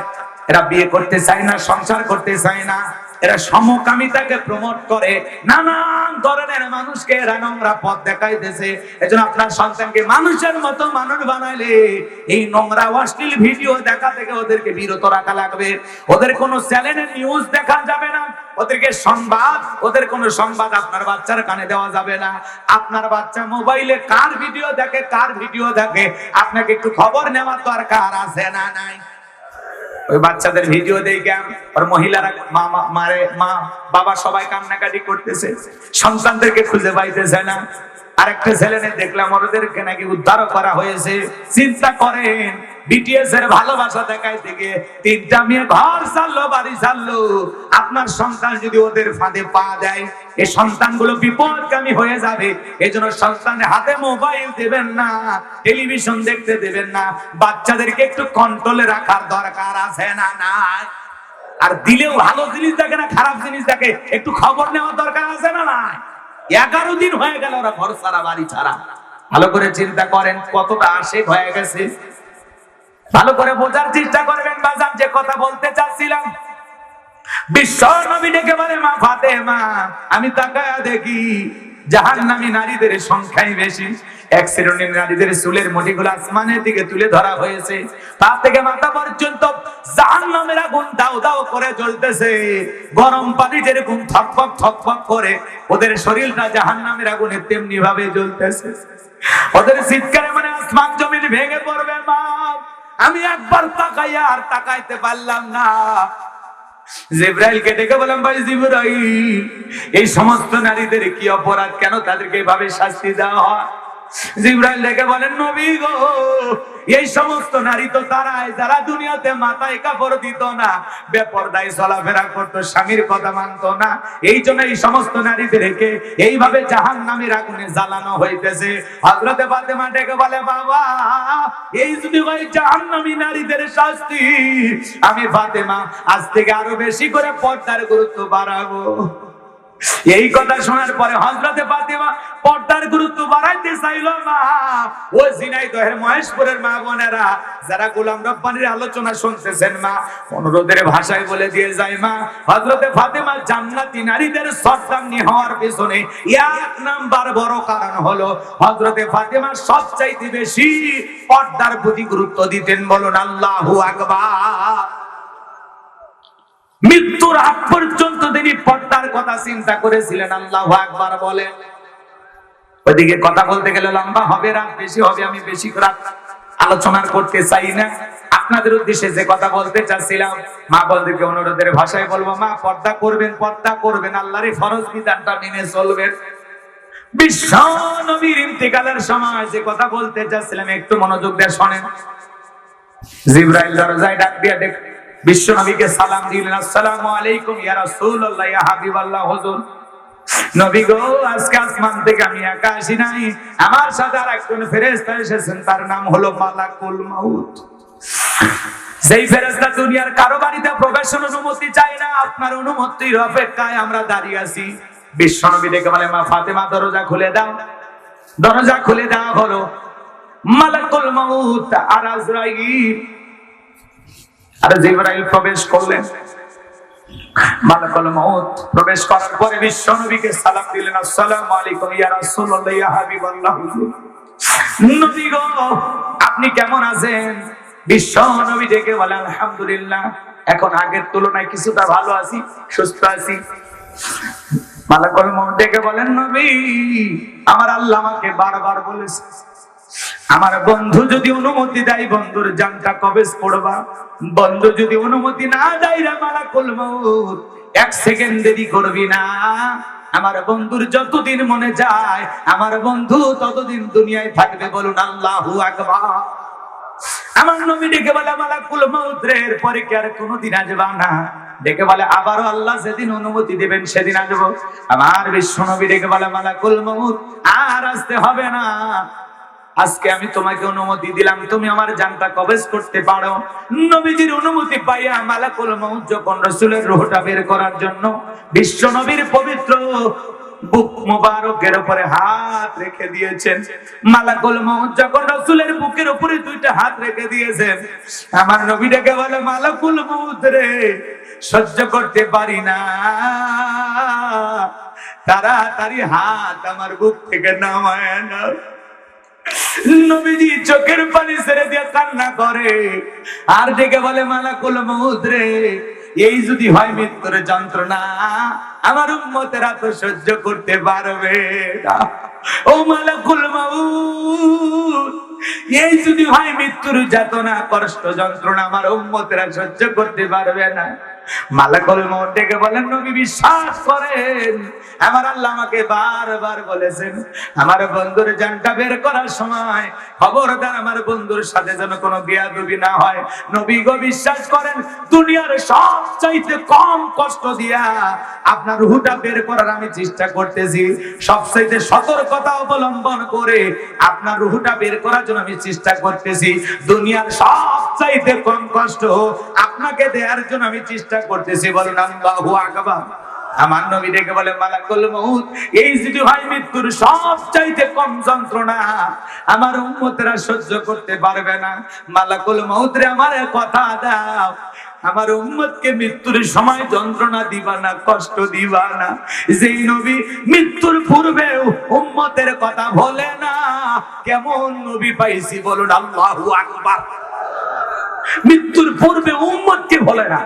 এরা বিয়ে করতে চায় না, সংসার করতে চায় না, এরা সমকামিতাকে প্রমোট করে, নানান ধরনের মানুষকে এরা নোংরা পথ দেখাইতেছে। এজন্য আপনার সন্তানকে মানুষের মতো মানুষ বানাইলে এই নোংরা অশ্লীল ভিডিও দেখা থেকে ওদেরকে বিরত রাখা লাগবে। ওদের কোনো চ্যানেলের নিউজ দেখা যাবে না, ওদেরকে সংবাদ, ওদের কোনো সংবাদ আপনার বাচ্চার কানে দেওয়া যাবে না। আপনার বাচ্চা মোবাইলে কার ভিডিও দেখে, কার ভিডিও দেখে, আপনাকে একটু খবর নেওয়ার দরকার আছে না নাই? ওই বাচ্চাদের ভিডিও দেখে আর মহিলারা, মা বাবা সবাই কান্নাকাটি করতেছে, সন্তানদেরকে খুঁজে পাইতেছে না। আরেকটা ছেলে দেখলাম, ওদেরকে নাকি উদ্ধার করা হয়েছে। চিন্তা করেন, বিটিএস এর ভালোবাসা দেখায় থেকে 3টা মেয়ে ঘর ছাড়লো, বাড়ি ছাড়লো। আপনার সন্তান যদি ওদের ফাঁদে পা দেয়, এই সন্তানগুলো বিপদগামী হয়ে যাবে। এই জন্য সন্তানের হাতে মোবাইল দেবেন না, টেলিভিশন দেখতে দেবেন না। বাচ্চাদেরকে একটু কন্ট্রোলে রাখার দরকার আছে না নাই? আর দিলেও ভালো জিনিস দেখে না, খারাপ জিনিস দেখে, একটু খবর নেওয়ার দরকার আছে না নাই? 11 দিন হয়ে গেল ওরা ঘর ছাড়া, বাড়ি ছাড়া। ভালো করে চিন্তা করেন কতটা আশেক হয়ে গেছে। ভালো করে বোঝার চেষ্টা করবেন বাজান, যে কথা বলতে চাচ্ছিলাম। বিশ্ব নবী ডেকে বলে, মা ফাতেমা, আমি তাকায়া দেখি জাহান্নামী নারীদের সংখ্যাই বেশি। এক শ্রেণীর নারীদের চুলের মুঠিগুলো আসমানের দিকে তুলে ধরা হয়েছে, পা থেকে মাথা পর্যন্ত জাহান্নামের আগুন দাউ দাউ করে জ্বলতেছে। গরম পানি যেরকম থকবক থকবক করে, ওদের শরীরটা জাহান্নামের আগুনে তেমনি ভাবে জ্বলতেছে। ওদের চিৎকারে মানে আসমান জমিন ভেঙে পড়বে। মা, আমি একবার তাকাইয়া আর তাকাইতে পারলাম না। জিবরাইলকে ডেকে বললাম, ভাই জিবরাইল, এই সমস্ত নারীদের কি অপরাধ, কেন তাদেরকে এভাবে শাস্তি দেওয়া হয়? জিবরাইল ডেকে বলেন, নবী গো, এই সমস্ত নারী তো তারাই যারা দুনিয়াতে মাথায় কাপড় দিত না, বেপরদায় চলাফেরা করতো, স্বামীর কথা মানতো না। এই জন্য এই সমস্ত নারীদেরকে এইভাবে জাহান্নামের আগুনে জ্বালানো হইতেছে। হযরতে ফাতেমা ডেকে বলে, বাবা, এই যদি হয় জাহান্নামী নারীদের শাস্তি, আমি ফাতেমা আজ থেকে আরো বেশি করে পর্দার গুরুত্ব বাড়াবো। এই কথা শোনার পরে হযরতে ফাতেমা পর্দার গুরুত্ব বাড়াইতে চাইল না। ওই ঝিনাইদহের মহেশপুরের মা বোনেরা যারা গোলাম রব্বানির আলোচনা শুনতেছেন, মা অনুরোধের ভাষায় বলে দিয়ে যায়, মা হযরতে ফাতেমা জান্নাতি নারীদের সর্দারনি হওয়ার পেছনে 1 নাম্বার বড় কারণ হলো হযরতে ফাতেমা সবচাইতে বেশি পর্দার প্রতি গুরুত্ব দিতেন। বলুন আল্লাহু আকবার। মৃত্যুর আগ পর্যন্ত তিনি পর্দার কথা চিন্তা করেছিলেন। আল্লাহু আকবার বলেন। ওইদিকে কথা বলতে গেলে লম্বা হবে, রাত বেশি হবে, আমি বেশি রাত আলোচনা করতে চাই না। আপনাদের উদ্দেশ্যে যে কথা বলতে চাচ্ছিলাম, মা বলদেরকে অনুরোধের ভাষায় বলবো, মা পর্দা করবেন, পর্দা করবেন, আল্লাহর এই ফরজ বিধানটা মেনে চলবেন। বিশ্ব নবীর ইন্তেকালের সময় যে কথা বলতে চাচ্ছিলাম একটু মনোযোগ দিয়ে শোনেন। জিবরাইল দরজায় ডাক দিয়ে বিশ্ব নবীকে সালাম দিলেন, আসসালামু আলাইকুম ইয়া রাসূলুল্লাহ, ইয়া হাবিবাল্লাহ, হুজুর নবী গো, আজকে আসমান থেকে আমি একা আসি নাই, আমার সাথে আর একজন ফেরেশতা এসেছেন, তার নাম হলো মালাকুল মাউত। যেই ফেরেশতা দুনিয়ার কারো বাড়িতে প্রবেশের অনুমতি চায় না, আপনার অনুমতির অপেক্ষায় আমরা দাঁড়িয়ে আছি। বিশ্ব নবী ডেকে বলে, মা ফাতেমা দরজা খুলে দাও। দরজা খুলে দেওয়া হলো। মালাকুল মাউত আর আজরাইল আর জিবরাইল প্রবেশ করলেন। মালাকুল মাউত প্রবেশ করার পরে বিশ্ব নবীকে সালাম দিলেন, আসসালামু আলাইকুম ইয়া রাসূলুল্লাহ, ইয়া হাবিবাল্লাহ, হুজুর নবী গো, আপনি কেমন আছেন? বিশ্ব নবী ডেকে বলে, আলহামদুলিল্লাহ, এখন আগের তুলনায় কিছুটা ভালো আছি, সুস্থ আছি। মালাকুল মাউত ডেকে বলেন, নবী, আমার আল্লাহ আমাকে বারবার বলেছে, আমার বন্ধু যদি অনুমতি দেয় বন্ধুর জানটা কবেজ পড়বা, বন্ধু যদি অনুমতি না দেয় রে মালাকুল মাউত, এক সেকেন্ড দেরি করবি না। আমার বন্ধুর যতদিন মনে যায় আমার বন্ধু ততদিন দুনিয়ায় থাকবে। বলুন আল্লাহু আকবার। আমার নবী ডেকে বলে, মালাকুল মাউত রে, এরপরে কি আর কোনোদিন আসবা না? ডেকে বলে, আবারও আল্লাহ যেদিন অনুমতি দিবেন সেদিন আসবো। আমার বিশ্ব নবী ডেকে বলে, মালাকুল মাউত আর আসতে হবে না, আজকে আমি তোমাকে অনুমতি দিলাম, তুমি আমার জানটা কবজ করতে পারো। নবীজির অনুমতি পাইয়া মালাকুল মাউত যখন রাসূলের রূহটা বের করার জন্য বিশ্ব নবীর পবিত্র বুক মোবারকের উপরে হাত রেখে দিয়েছেন, মালাকুল মাউত যখন রাসূলের বুকের উপরে দুইটা হাত রেখে দিয়েছেন, আমার নবী ডেকে বলে, মালাকুল মাউত রে, সহ্য করতে পারি না, তাড়াতাড়ি হাত আমার বুক থেকে নামায় না। নবীজি চোখের পানি ছেড়ে দিয়ে কান্না করে আর ডেকে বলে, মালাকুল মাউত রে, এই যদি হয় মৃত্যুর যন্ত্রণা, আমার উম্মতেরা তো সহ্য করতে পারবে না। ও মালাকুল মাউত, এই যদি হয় মৃত্যুর যাতনা, কষ্ট, যন্ত্রণা, আমার উম্মতেরা সহ্য করতে পারবে না। মালাকুল মাউত ডেকে বলেন, নবী বিশ্বাস করেন, আমার আল্লাহ আমাকে বারবার বলেছেন, আমার বন্ধুর জানটা বের করার সময় খবরদার আমার বন্ধুর সাথে যেন কোনো বেয়াদবি না হয়। নবী গো, বিশ্বাস করেন, দুনিয়ার সবচাইতে কম কষ্ট দিয়া আপনার রূহটা বের করার আমি চেষ্টা করতেছি, সবচাইতে সতর্কতা অবলম্বন করে আপনার রূহটা বের করার জন্য আমি চেষ্টা করতেছি। দুনিয়ার সবচাইতে কম কষ্ট আপনাকে দেওয়ার জন্য আমি চেষ্টা করতেছি। বলুন আল্লাহু আকবার। আমার নবী ডেকে বলে, মালাকুল মাউত, এই যদি হয় মৃত্যুর সবচাইতে কম যন্ত্রণা, আমার উম্মতেরা সহ্য করতে পারবে না। মালাকুল মাউত রে, আমার কথা দাও, আমার উম্মতকে মৃত্যুর সময় যন্ত্রণা দিবা না, কষ্ট দিবা না। যেই নবী মৃত্যুর পূর্বে উম্মতের কথা বলে না, কেমন নবী পাইছি? বলুন আল্লাহু আকবার। মৃত্যুর পূর্বে উম্মতকে বলে না,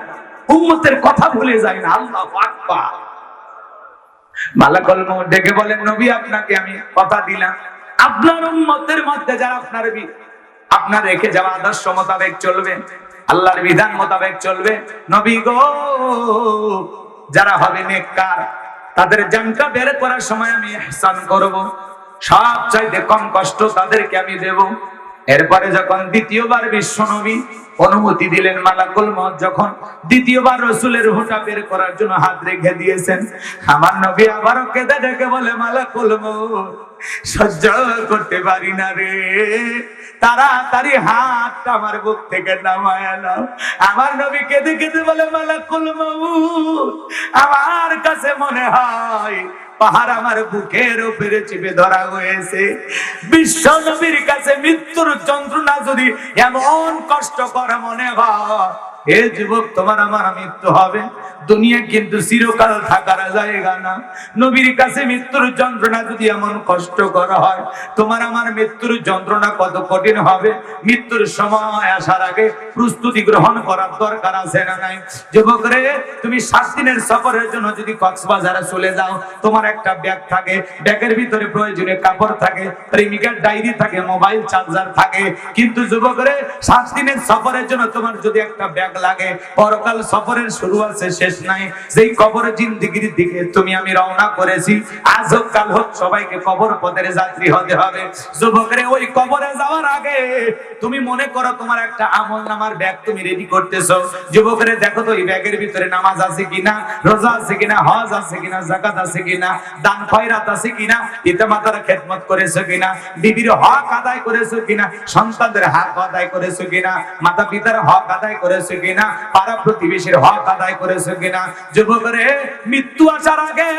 উম্মতের কথা ভুলে যায় না। আল্লাহু আকবার। মালাকুল মাউত ডেকে বলেন, নবী, আপনাকে আমি কথা দিলাম, আপনার উম্মতের মধ্যে যারা আপনার রেখে যাওয়া আদর্শ মোতাবেক চলবে, আল্লাহর বিধান মোতাবেক চলবে, নবী গো, যারা হবে নেককার, তাদের জানটা বের করার সময় আমি ইহসান করব, সবচাইতে কম কষ্ট তাদেরকে আমি দেব। এরপরে যখন দ্বিতীয়বার বিশ্ব নবী অনুমতি দিলেন, মালাকুল মাউত যখন দ্বিতীয়বার রাসূলের রূহটা বের করার জন্য হাত রেখে দিয়েছেন, আমার নবী আবারও কেঁদে ডেকে বলে, মালাকুল মাউত, সহ্য করতে পারি না রে, তাড়াতাড়ি হাতটা আমার বুক থেকে নামায় নাও। আমার নবী কেঁদে কেঁদে বলে, মালাকুল মাউত, আমার কাছে মনে হয় পাহাড় আমার বুকের উপরে চেপে ধরা হয়েছে। বিশ্ব নবীর কাছে মৃত্যুর যন্ত্রণা যদি এমন কষ্টকর মনে হয়, হে যুবক, তোমার আমার মৃত্যু হবে। দুনিয়া কিন্তু চিরকাল থাকার জায়গা না। নবীর কাছে মৃত্যুর যন্ত্রণা যদি এমন কষ্টকর হয়, তোমার আমার মৃত্যুর যন্ত্রণা কত কঠিন হবে। মৃত্যুর সময় আসার আগে প্রস্তুতি গ্রহণ করার দরকার আছে না নাই? যুবক রে, তুমি 7 দিনের সফরের জন্য যদি কক্সবাজারে চলে যাও, তোমার একটা ব্যাগ থাকে, ব্যাগের ভিতরে প্রয়োজনীয় কাপড় থাকে, প্রেমিকার ডায়েরি থাকে, মোবাইল চার্জার থাকে। কিন্তু যুবক রে, 7 দিনের সফরের জন্য তোমার যদি একটা ব্যাগ লাগে, পরকাল সফরের শুরু আছে, শেষ নাই। যেই কবরের জিন্দেগির দিকে তুমি আমি রওনা করেছি, আজ হোক কাল হোক সবাইকে কবর পথের যাত্রী হতে হবে। যুবক রে, ওই কবরে যাওয়ার আগে তুমি মনে করো তোমার একটা আমল নামার ব্যাগ তুমি রেডি করতেছো। যুবক রে, দেখো তো এই ব্যাগের ভিতরে নামাজ আছে কিনা, রোজা আছে কিনা, হজ আছে কিনা, যাকাত আছে কিনা, দান খয়রাত আছে কিনা, পিতামাতার খেদমত করেছো কিনা, বিবির হক আদায় করেছো কিনা, সন্তানদের হক আদায় করেছো কিনা, মাতা পিতার হক আদায় করেছো কিনা, পাড়া প্রতিবেশীর হক আদায় করেছো কিনা। যুবক রে, মৃত্যু আসার আগে,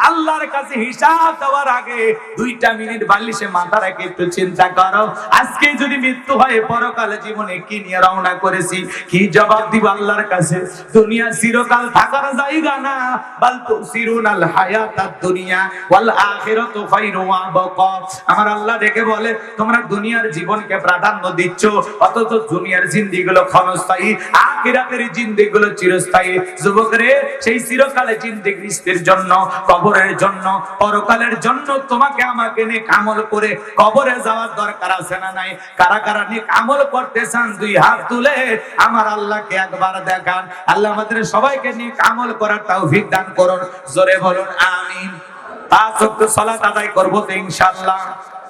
আল্লাহর কাছে হিসাব দেওয়ার আগে 2টা মিনিট বালিশে মাথা রেখে একটু চিন্তা করো, আজকে যদি মৃত্যু হয়, পরকালে জীবনে কি নিয়ে রওনা করেছি, কি জবাব দিব আল্লাহর কাছে? দুনিয়া চিরকাল থাকার জায়গা না, বাল তুসিরুনাল হায়াতাদ দুনিয়া ওয়াল আখিরাতু খায়রু ওয়া আবকা। আমার আল্লাহ ডেকে বলে, তোমরা দুনিয়ার জীবনকে প্রাধান্য দিচ্ছ, অথচ দুনিয়ার জিন্দেগিগুলো ক্ষণস্থায়ী, আখিরাতের জিন্দেগিগুলো চিরস্থায়ী। যুবক রে, সেই চিরকালের জিন্দেগির জন্য, কবরের জন্য, পরকালের জন্য তোমাকে আমাকে নেক আমল করে কবরে যাওয়ার দরকার আছে না নাই? কারা কারা নেক আমল করতে চান, 2 হাত তুলে আমার আল্লাহকে একবার দেখান। আল্লাহ আমাদের সবাইকে নেক আমল করার তৌফিক দান করুন। জোরে বলুন আমিন। 5 ওয়াক্ত সালাত আদায় করব তো ইনশাআল্লাহ।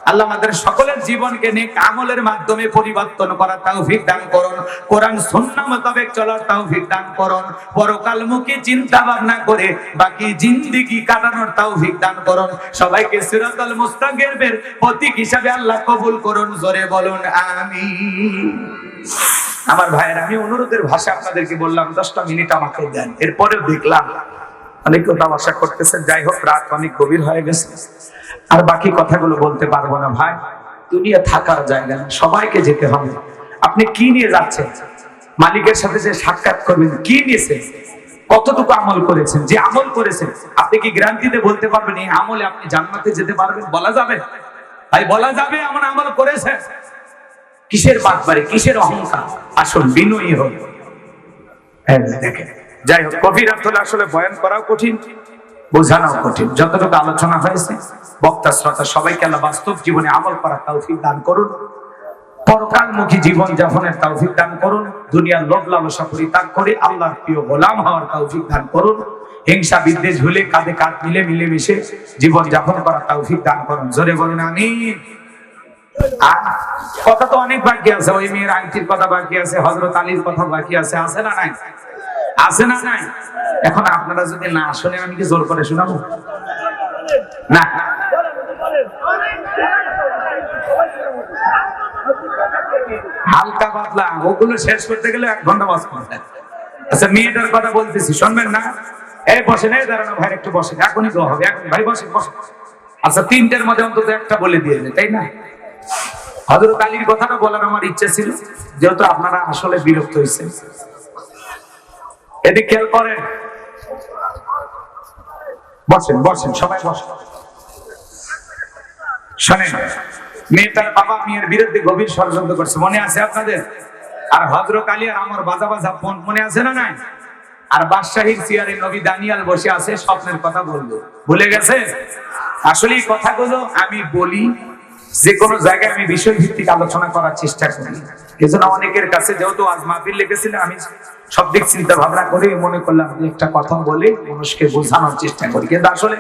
আল্লাহ আমাদের সকলের জীবনকে নেক আমলের মাধ্যমে পরিবর্তন করার তৌফিক দান করুন। কোরআন সুন্নাহ মোতাবেক চলার তৌফিক দান করুন। পরকালমুখী চিন্তা ভাবনা করে বাকি জিন্দেগি কাটানোর তৌফিক দান করুন। সবাইকে সিরাতাল মুস্তাকিমের প্রতীক হিসাবে আল্লাহ কবুল করুন। জোরে বলুন আমিন। আমার ভাইয়ের, আমি অনুরোধের ভাষা আপনাদেরকে বললাম 10টা মিনিট আমাকে দেন। এরপরেও দেখলাম অনেকে তামাশা করতেছেন। যাই হোক, রাত অনেক গভীর হয়ে গেছে, আর বাকি কথাগুলো বলতে পারবো না। ভাই, দুনিয়া থাকার জায়গা না, সবাইকে যেতে হবে। আপনি কি নিয়ে যাচ্ছেন? মালিকের সাথে যে সাক্ষাৎ করবেন, কি নিয়েছেন, কতটুকু আমল করেছেন? যে আমল করেছেন, আপনি কি গ্যারান্টিতে বলতে পারবেন এই আমলে আপনি জান্নাতে যেতে পারবেন? বলা যাবে ভাই? বলা যাবে এমন আমল করেছেন? কিসের বাকবাড়ি, কিসের অহংকার? আসল বিনয়ী হোক। দেখেন, যাই হোক, কবিরাত হলে আসলে বয়ান করাও কঠিন, বোঝানো কঠিন। যতটুকু আলোচনা হয়েছে, বক্তা শ্রোতা সবাইকে আল্লাহ বাস্তব জীবনে আমল করার তৌফিক দান করুন। পরকালমুখী জীবন যাপনের তৌফিক দান করুন। দুনিয়ার লোভ লালসা পরিত্যাগ করে আল্লাহর প্রিয় গোলাম হওয়ার তৌফিক দান করুন। হিংসা বিদ্বেষ ভুলে কাঁধে কাঁধ মিলে মিলেমিশে জীবন যাপন করার তৌফিক দান করুন। জোরে বলুন আমিন। কথা তো অনেক বাকি আছে। ওই মেয়ের আংটির কথা বাকি আছে, হযরত আলীর কথা বাকি আছে, আছে না নাই? আছে না নাই? এখন আপনারা যদি না শুনেন, আমি কি জোর করে শোনাবো? না, হালকা পাতলা ওগুলো শেষ করতে গেলে 1 ঘন্টা বাস করতে। আচ্ছা, মেয়েটার কথা বলতেছি, শুনবেন না? এই বসেন, এই দাঁড়ানো ভাই, একটু বসেন, এখনই তো হবে। এখন ভাই বসেন বসেন। আচ্ছা, 3টের মধ্যে অন্তত একটা বলে দিয়ে যায়, তাই না? হযরত আলীর কথাটা বলার আমার ইচ্ছা ছিল, যেহেতু আপনারা আসলে বিরক্ত হয়েছেন। এদিকে খেয়াল করেন, বসেন বসেন, সবাই বসেন। শোনেন, মেয়েটার বাবা মেয়ের বিরুদ্ধে গভীর ষড়যন্ত্র করছে, মনে আছে আপনাদের? আর হযরত আলী আর আমার বাজা বাজা ফোন, মনে আছে না নাই? আর বাদশাহীর চেয়ারে নবী দানিয়াল বসে আছে, স্বপ্নের কথা বলবো, ভুলে গেছে? আসলে এই কথাগুলো আমি বলি যে কোনো জায়গায় আমি বিষয় ভিত্তিক আলোচনা করার চেষ্টা করি। এজন্য অনেকের কাছে, যেহেতু আজ মাহফিল লিখেছিলাম, আমি সব দিক চিন্তা ভাবনা করে মনে করলাম যে একটা কথা বলে মানুষকে বোঝানোর চেষ্টা করি। কিন্তু আসলে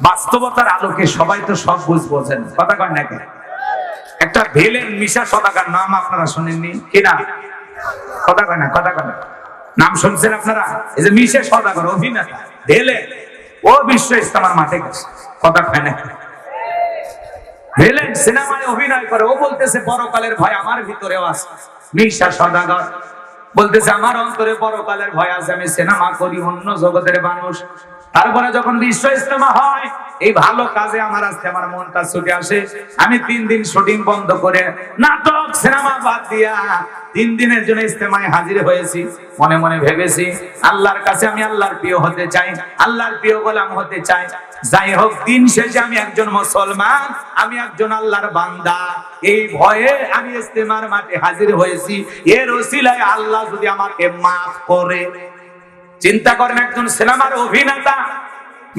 বাস্তবতার আলোকে সবাই তো সব বোঝেন, কথা কয় নাকি? একটা ভেলেন মিশা সদাগর নাম আপনারা শুনেননি কিনা? কথা কয় না, কথা কয় না, নাম শুনছেন আপনারা? এই যে মিশা সদাগর অভিনেতা ভেলেন, ও বিশ্ব ইস্তেমার মাঠে গেছে, কথা কয় না? ভেলেন সিনেমায় অভিনয় করে, ও বলতেছে পরকালের ভয় আমার ভিতরেও আছে। মিশা সদাগর বলতেছে আমার অন্তরে পরকালের ভয় আছে, আমি সিনেমা করি, অন্য জগতের মানুষ। তারপরে যখন বিশ্ব ইজতেমা হয়, এই ভালো কাজে আমার আজকে আমার মনটা ছুটে আসে। আমি 3 দিন শুটিং বন্ধ করে নাটক সিনেমা বাদ দিয়া 3 দিনের জন্য ইজতেমায় হাজির হয়েছি। মনে মনে ভেবেছি আল্লাহর কাছে আমি আল্লাহর প্রিয় হতে চাই, আল্লাহর প্রিয় গোলাম হতে চাই। যাই হোক, দিন শেষে আমি একজন মুসলমান, আমি একজন আল্লাহর বান্দা। এই ভয়ে আমি ইজতেমার মাঠে হাজির হয়েছি। এর ওসিলায় আল্লাহ যদি আমাকে মাফ করে। চিন্তা করেন, একজন সিনেমার অভিনেতা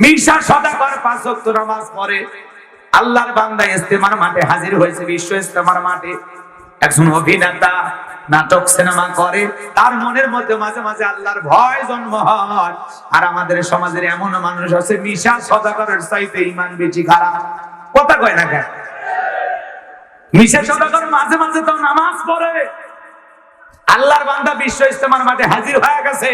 মিশা সদাগর 5 ওয়াক্ত নামাজ পড়ে, আল্লাহর বান্দা ইজতেমার মাঠে হাজির হয়েছে। বিশ্ব ইজতেমার মাঠে একজন অভিনেতা নাটক সিনেমা করে, তার মনের মধ্যে মাঝে মাঝে আল্লাহর ভয় জন্ম হয়। আর আমাদের সমাজের এমন মানুষ আছে মিশা সদাগরের চাইতে ঈমান বেশি খারাপ। কথা কয় না কেন? মিশা সদাগর মাঝে মাঝে তো নামাজ পড়ে, আল্লাহর বান্দা বিশ্ব ইজতেমার মাঠে হাজির হয়ে গেছে,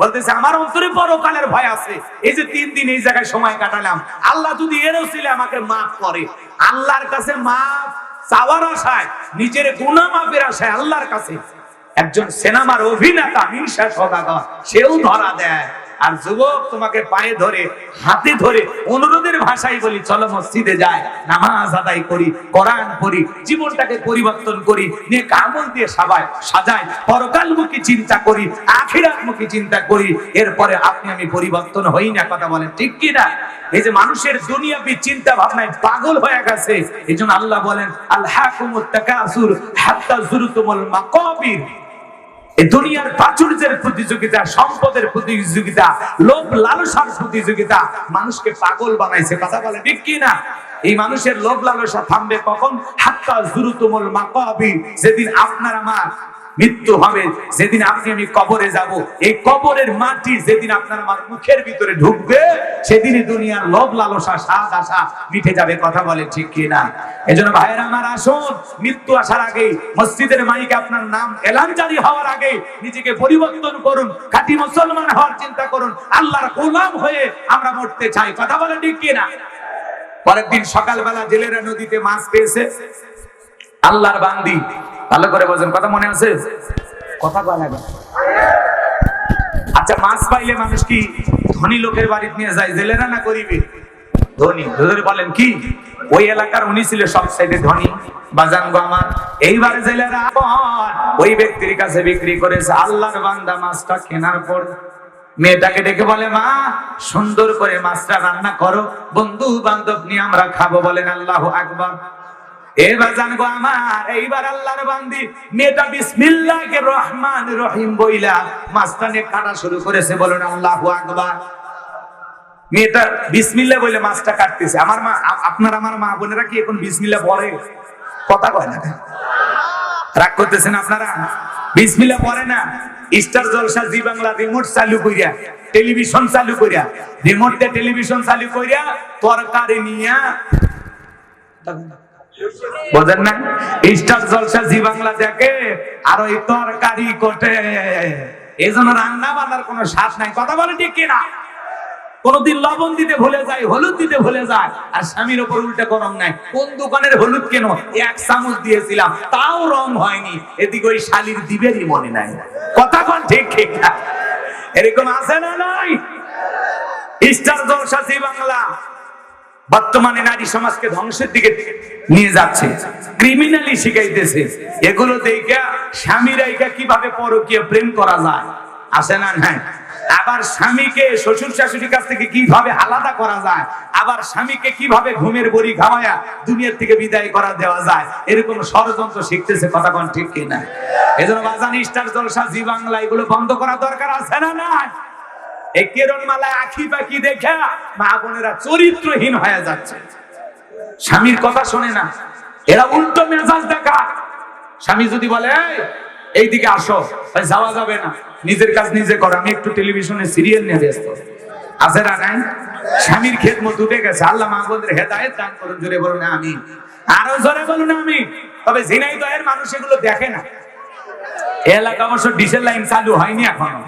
বলতেছে আমার অন্তরে পরকালের ভয় আছে। এই যে 3 দিন এই জায়গায় সময় কাটালাম, আল্লাহ যদি এরও ছিল আমাকে মাফ করে। আল্লাহর কাছে মাফ চাওয়ার আশায়, নিজের গুনাহ মাফের আশায় আল্লাহর কাছে একজন সিনেমার অভিনেতা মিশা সদাগর সেও ধরা দেয়। আর যুবক, তোমাকে পায়ে ধরে হাতে ধরে অনুরোধের ভাষায় বলি, চলো মসজিদে যাই, নামাজ আদায় করি, কোরআন পড়ি, জীবনটাকে পরিবর্তন করি, নেক আমল দিয়ে সাজাই, পরকালমুখী চিন্তা করি, আখিরাতমুখী চিন্তা করি। এরপরে আপনি আমি পরিবর্তন হই না। কথা বলেন ঠিক কি না? এই যে মানুষের দুনিয়াবি চিন্তা ভাবনায় পাগল হয়ে গেছে, এইজন্য আল্লাহ বলেন আলহাকুমুত তাকাসুর হাত্তা যুরতুমুল মাকাবির। এই দুনিয়ার প্রাচুর্যের প্রতিযোগিতা, সম্পদের প্রতিযোগিতা, লোভ লালসার প্রতিযোগিতা মানুষকে পাগল বানাইছে। কথা বলে ঠিক কি না? এই মানুষের লোভ লালসা থামবে কখন? হাত্তা যুরতুমুল মাকাবির, যেদিন আপনার আমার মৃত্যু হবে, যেদিন আপনি আমি কবরে যাব, এই কবরের মাটি যেদিন আপনার আমার মুখের ভিতরে ঢুকবে, সেদিনই দুনিয়ার লোভ লালসা স্বাদ আশা মিটে যাবে। কথা বলে ঠিক কি না? এজন্য ভাইয়েরা আমার, আসুন মৃত্যু আসার আগে, মসজিদের মাইকে আপনার নাম এলান জারি হওয়ার আগে নিজেকে পরিবর্তন করুন, খাঁটি মুসলমান হওয়ার চিন্তা করুন। আল্লাহর গোলাম হয়ে আমরা মরতে চাই। কথা বলে ঠিক কি না? পরের দিন সকালবেলা জেলেরা নদীতে মাছ পেয়েছে, আল্লাহর বান্দি, ভালো করে বোঝেন, কথা মনে আছে? কথা বলা যায়। আচ্ছা, মাছ পাইলে মানুষ কি ধনী লোকের বাড়িতে নিয়ে যায়, জেলেরা না গরিবে? ধনী। বলেন কি? ওই এলাকার উনি ছিল সব সাইডে ধনী। বাজান গো আমার, এইবারে জেলেরা ওই ব্যক্তির কাছে বিক্রি করেছে। আল্লাহর বান্দা মাছটা কেনার পর মেয়েটাকে ডেকে বলে, মা সুন্দর করে মাছটা রান্না করো, বন্ধু বান্ধব নিয়ে আমরা খাবো। বলেন আল্লাহু আকবার। এবার জানবো আমার, এইবার আল্লাহর বান্দি মেয়েটা বিসমিল্লাহির রহমানির রহিম বইলা মাছটা নিয়ে কাটা শুরু করেছে। বলেন আল্লাহু আকবার। মেয়েটা বিসমিল্লাহ বলে মাছটা কাটতেছে। আমার মা, আপনার আমার মা বোনেরা কি এখন বিসমিল্লাহ পড়ে? কথা কয় না? রাগ করতেছেন আপনারা? বিসমিল্লাহ পড়ে না। স্টার জলসা জি বাংলা রিমোট চালু কইরা, টেলিভিশন চালু কইরা, রিমোট দিয়ে টেলিভিশন চালু কইরা তরকারি নিয়া, বোঝেন না? স্টার জলসা জি বাংলা দেখে আর ওই তরকারি কোটে। এই জন্য রান্না বান্নার কোনো স্বাদ নাই। কথা বলে ঠিক কিনা? কোনদিন লবণ দিতে ভুলে যায়, হলুদ দিতে ভুলে যায়, আর স্বামীর উপর উল্টে গরম নাই। কোন দোকানের হলুদ কেন? 1 চামচ দিয়েছিলাম, তাও রং হয়নি। এদিকে ওই শালির দিবেরই মনে নাই। কথা কোন ঠিক ঠিক না? এরকম আছে না নাই? স্টার জলসা জি বাংলা বর্তমানে নারী সমাজকে ধ্বংসের দিকে নিয়ে যাচ্ছে, ক্রিমিনালি শিখাইতেছে। এগুলো দেখে স্বামীরা কিভাবে পরকীয়া প্রেম করা যায় আসে না? হ্যাঁ। আবার স্বামীকে শ্বশুর শাশুড়ির কাছ থেকে কিভাবে আলাদা করা যায়, আবার স্বামীকে কিভাবে ঘুমের বড়ি খাওয়ায়া দুনিয়ার থেকে বিদায় করা দেওয়া যায়, এরকম ষড়যন্ত্র শিখতেছে। কথা কোন ঠিক কিনা? এজন্য বাজান স্টার জলসা জি বাংলা এগুলো বন্ধ করা দরকার আছে না নাই? এই কেরণ মালায় আখি পাখি দেখা মা বোনেরা চরিত্রহীন হয়ে যাচ্ছে, স্বামীর কথা শোনে না, এরা উল্টো মেজাজ দেখা। স্বামী যদি বলে এইদিকে আসো, যাওয়া যাবে না, নিজের কাজ নিজে করো, আমি একটু টেলিভিশনে সিরিয়াল নিয়ে ব্যস্ত। আছে না নাই? স্বামীর খেদমত উঠে গেছে। আল্লাহ মা বোনদের হেদায়েত দান করুন। জোরে বলুন আমিন। আরো জোরে বলুন আমিন। তবে ঝিনাইদহের মানুষ এগুলো দেখে না। এলাকা অবশ্য ডিজেল লাইন চালু হয়নি এখনো,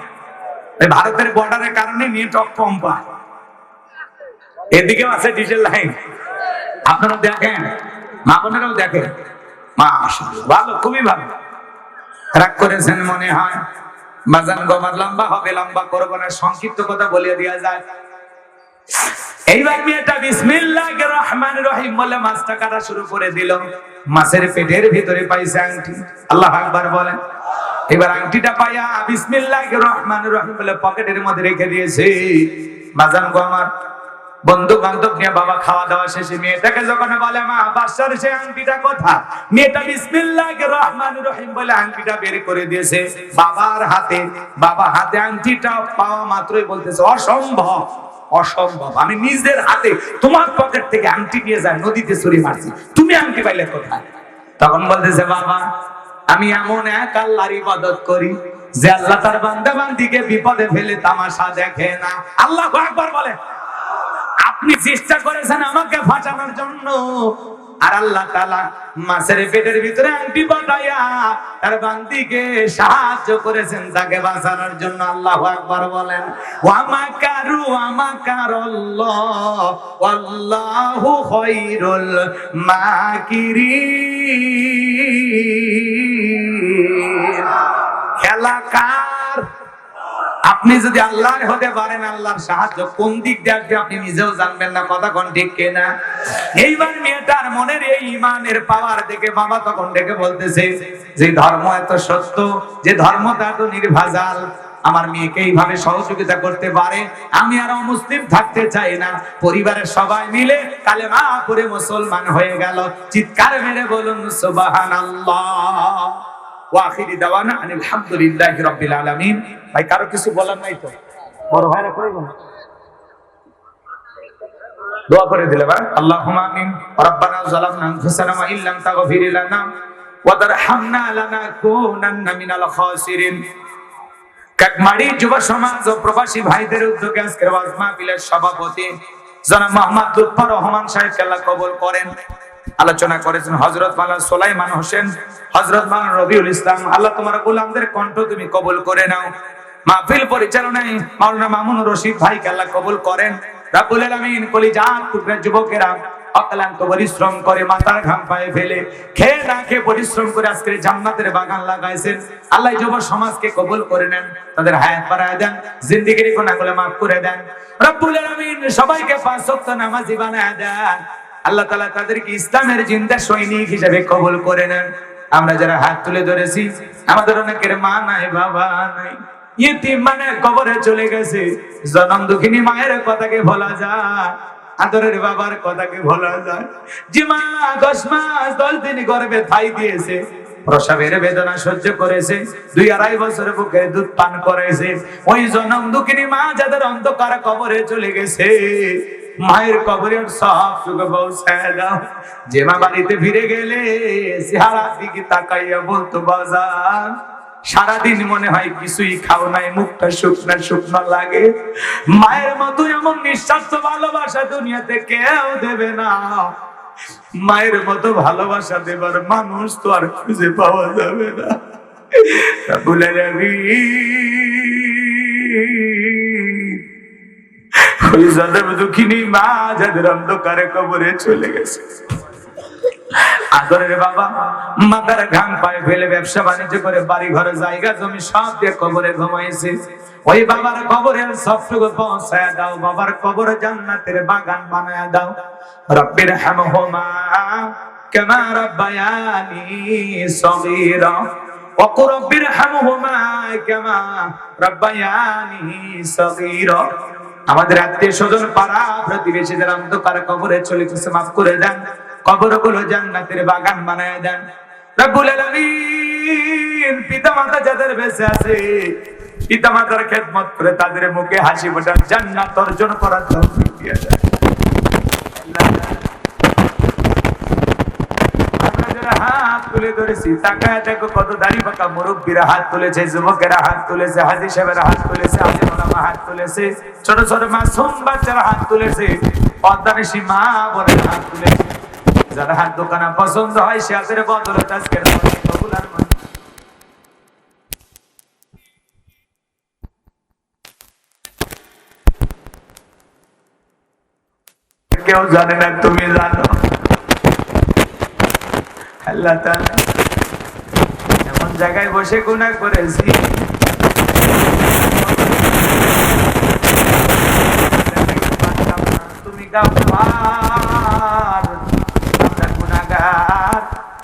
ভারতের বর্ডারের কারণে নেটওয়ার্ক কম পায়। এদিকেও আছে ডিজেল লাইন, আপনারা দেখেন, মা বোনেরাও দেখেন। মাশাআল্লাহ, ভালো, খুবই ভালো। রাগ করেছেন মনে হয়? বাজান গমার লম্বা হবে, লম্বা করবো না, সংক্ষিপ্ত কথা বলে দেওয়া যায়। এইবার মেয়েটা বিসমিল্লাহির রহমানির রহিম বলে মাছটা কাটা শুরু করে দিল। মাছের পেটের ভিতরে পাইছে আংটি। আল্লাহু আকবার বলেন। এবার আংটিটা পাইয়া বিসমিল্লাহির রহমানির রহিম বলে পকেটের মধ্যে রেখে দিয়েছে। বাজান গো আমার, বন্ধু বান্ধব নিয়ে বাবা খাওয়া দাওয়া শেষে মেয়েটাকে যখন বলে মা বাসার সে আংটিটা কোথা, মেয়েটা বিসমিল্লাহির রহমানির রহিম বলে আংটিটা বের করে দিয়েছে বাবার হাতে। বাবা হাতে আংটিটা পাওয়া মাত্রই বলতেছে অসম্ভব, অসম্ভব, আমি নিজের হাতে তোমার পকেট থেকে আংটি নিয়ে যাই নদীতে ছুঁড়ে মারছি, তুমি আংটি পাইলে কোথায়? তখন বলতেছে বাবা আমি এমন এক আল্লাহর ইবাদত করি যে আল্লাহ তার বান্দা বান্দিকে বিপদে ফেলে তামাশা দেখে না। আল্লাহু আকবার বলে। আপনি চেষ্টা করেছেন আমাকে ফাঁসানোর জন্য, আর আল্লাহ তাআলা মাছের পেটের ভিতরে আংটি পাঠাইয়া তার বান্দিকে সাহায্য করেছেন তাকে বাঁচানোর জন্য। আল্লাহু আকবার বলেন। ওয়া মাকারু ওয়া মাকারাল্লাহ ওয়াল্লাহু খায়রুল মাকিরিন। খেলা কার? আপনি যদি আল্লাহর হতে পারেন, আল্লাহর সাহায্য কোন দিক দিয়ে আসবে আপনি নিজেও জানবেন না। কথা কোন ঠিক কিনা? এইবার মেয়েটার মনের এই ঈমানের পাওয়ার দেখে বাবা তখন ডেকে বলতেছে যে ধর্ম এত সত্য, যে ধর্মটা এত নির্ভেজাল, আমার মেয়েকে এইভাবে সহযোগিতা করতে পারে, আমি আর অমুসলিম থাকতে চাই না। পরিবারের সবাই মিলে কালেমা পড়ে মুসলমান হয়ে গেল। চিৎকার মেরে বলুন সুবহানাল্লাহ। ওয়া আখিরি দাওয়ানা আনিল হামদুলিল্লাহি রাব্বিল আলামিন। ভাই কারো কিছু বলার নাই তো? বড় ভাইরা করে বলুন, দোয়া করে দিলে ভাই। আল্লাহুম্মা আমিন। রাব্বানা যালামনা আনফুসানা ওয়া ইল্লাম তাগফির লানা ওয়া তারহামনা লানাকুনান্না মিনাল খাসিরিন। কাকমারি যুব সমাজ ও প্রবাসী ভাইদের উদ্যোগে আজকের ওয়াজ মাহফিলের সভাপতি জনাব মোহাম্মদ লুৎফর রহমান সাহেবকে আল্লাহ কবুল করেন। আলোচনা করেছেন হযরত মাওলানা সুলাইমান হোসেন, হযরত মাওলানা রবিউল ইসলাম। আল্লাহ তোমার গোলামদের কণ্ঠ তুমি কবুল করে নাও। মাহফিল পরিচালনায় মাওলানা মামুন রশিদ ভাইকে আল্লাহ কবুল করেন। রাব্বুল আলামিন কলিজার টুকরা যুবকেরা অক্লান্ত পরিশ্রম করে মাথার ঘাম পায়ে ফেলে খেয়ে না খেয়ে পরিশ্রম করে আজকে জান্নাতের বাগান লাগাইছেন। আল্লাহ যুব সমাজকে কবুল করে নেন, তাদের হায়াত বাড়ায় দেন, জিন্দেগির গুনাহগুলো মাফ করে দেন। রাব্বুল আলামিন সবাইকে পাঁচ ওয়াক্ত নামাজি বানায় দেন। আল্লাহ তাআলা তাদেরকে ইসলামের জিন্দা সৈনিক হিসেবে কবুল করে নেন। আমরা যারা হাত তুলে ধরেছি, আমাদের অনেকের মা নাই, বাবা নাই, ইতিম মানে কবরে চলে গেছে। জনম দুঃখিনী মায়ের কথাকে ভোলা যায়, আদরের বাবার কথাকে ভোলা যায়। যে মা 10 মাস 10 দিন গর্ভে ঠাই দিয়েছে, প্রসবের বেদনা সহ্য করেছে, 2-2.5 বছর বুকে দুধ পান করেছে, ওই জনম দুঃখিনী মা যাদের অন্ধকার কবরে চলে গেছে, মায়ের কবরের সব সুখ পৌঁছায় দাও। যে মা বাড়িতে ফিরে গেলে চেহারা দিকে তাকাইয়া বলতো বাজান সারাদিন মনে হয় কিছুই খাও নাই, মুখটা শুকনা শুকনা লাগে। মায়ের মতো এমন নিঃস্বার্থ ভালোবাসা দুনিয়াতে কেউ দেবে না। মায়ের মতো ভালোবাসা দেবার মানুষ তো আর খুঁজে পাওয়া যাবে না। রব্বুল আলামিন ওই জনম দুঃখিনী মা যাদের অন্ধকারে কবরে চলে গেছে, আদরের বাবা মাথার ঘাম পায়ে ফেলে ব্যবসা বাণিজ্য করে বাড়ি ঘরে জায়গা জমি সব দিয়ে কবরে ঘুমাইছে, ওই বাবার কবরের সবটুকু পৌঁছায় দাও। বাবার কবরে জান্নাতের বাগান বানায় দাও। রব্বির হামহুমা কামা রাব্বায়ানি সগীরা ওয়া কুর রব্বির হামহুমা কামা রাব্বায়ানি সগীরা। আমাদের আত্মীয় স্বজন পাড়া প্রতিবেশীদের অন্ধকার কবরে চলে গেছে, মাফ করে দেন, কবরগুলো জান্নাতের বাগান বানায় দেন। রব্বুল আলামিন পিতামাতা যাদের বেঁচে আছে, পিতামাতার খেদমত করে তাদের মুখে হাসি ফোটান, জান্নাত অর্জন করার তৌফিক দিয়ে দেন। আমরা যারা হাত তুলে ধরেছি, তাকায় দেখো কত দাড়ি পাকা মুরব্বীরা হাত তুলেছে, যুবকেরা হাত তুলেছে, হাজী সাহেবেরা হাত তুলেছে, আলেম ওলামা হাত তুলেছে, ছোট ছোট মাসুম বাচ্চারা হাত তুলেছে, পর্দানিশী মা বোনেরা হাত তুলেছে। যারা হাত দোকানা পছন্দ হয় সে হাতের বদলে আজকের কবুল আর কেউ জানে না, তুমি জানো। আল্লাহ তাআলা এমন জায়গায় বসে গুনাহ করেছি, গাফফার, আমরা গুনাহগার,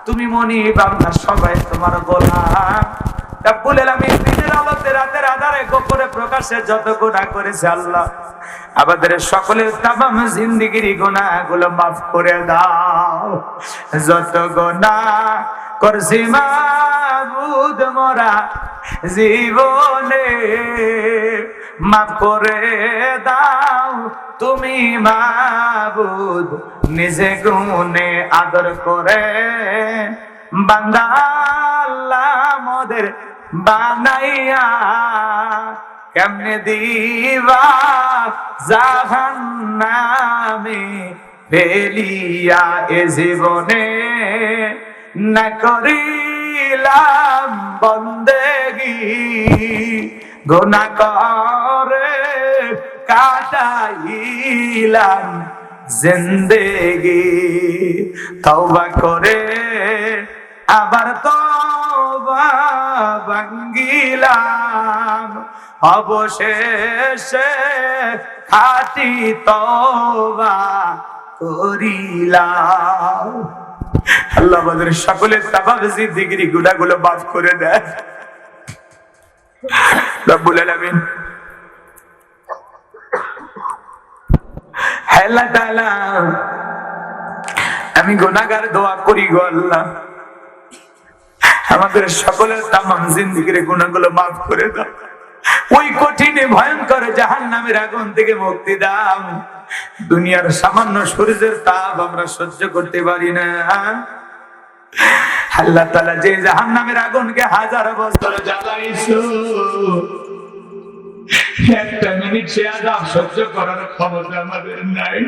তুমি মনিব, আমরা সবাই তোমার গোলাম। রব্বুল আলামিন দিনের আলোতে রাতের আঁধারে গোপনে প্রকাশ্যে যত গুনাহ করেছে আল্লাহ আমাদের সকলের তামাম জিন্দেগির গুনাহগুলো মাফ করে দাও। যত গুনাহ করছি মাবুদ মোরা জীবনে মাফ করে দাও তুমি মাবুদ, নিজে গুনে আদর করে বান্দা আল্লাহ মোদের বানাইয়া কেমনে দিবা জাহান্নামে ফেলিয়া, এ জীবনে না করিলাম বন্দেগি, গুনাহ করে কাটাইলাম জিন্দেগি, তওবা করে আবার তওবা ভাঙ্গিলাম, অবশেষে খাঁটি তওবা করিলাম। আল্লাহ আমাদের সকলের তামাম জিন্দেগির গুনাহগুলো মাফ করে দেয় রব্বুল আলামিন। আল্লাহ তাআলা আমি গুনাহগার দোয়া করি গো আল্লাহ, আমাদের সকলের তামাম জিন্দেগির গুনাহগুলো মাফ করে দাও, ওই কঠিন ভয়ঙ্কর জাহান্নামের আগুন থেকে মুক্তি দাও। দুনিয়ার সামান্য সূর্যের তাপ আমরা সহ্য করতে পারি না। আল্লাহ তাআলা যে জাহান্নামের আগুনকে 1000 বছর জ্বালাইছো, একটা মিনিট সে আযাব সহ্য করার ক্ষমতা আমাদের নাই।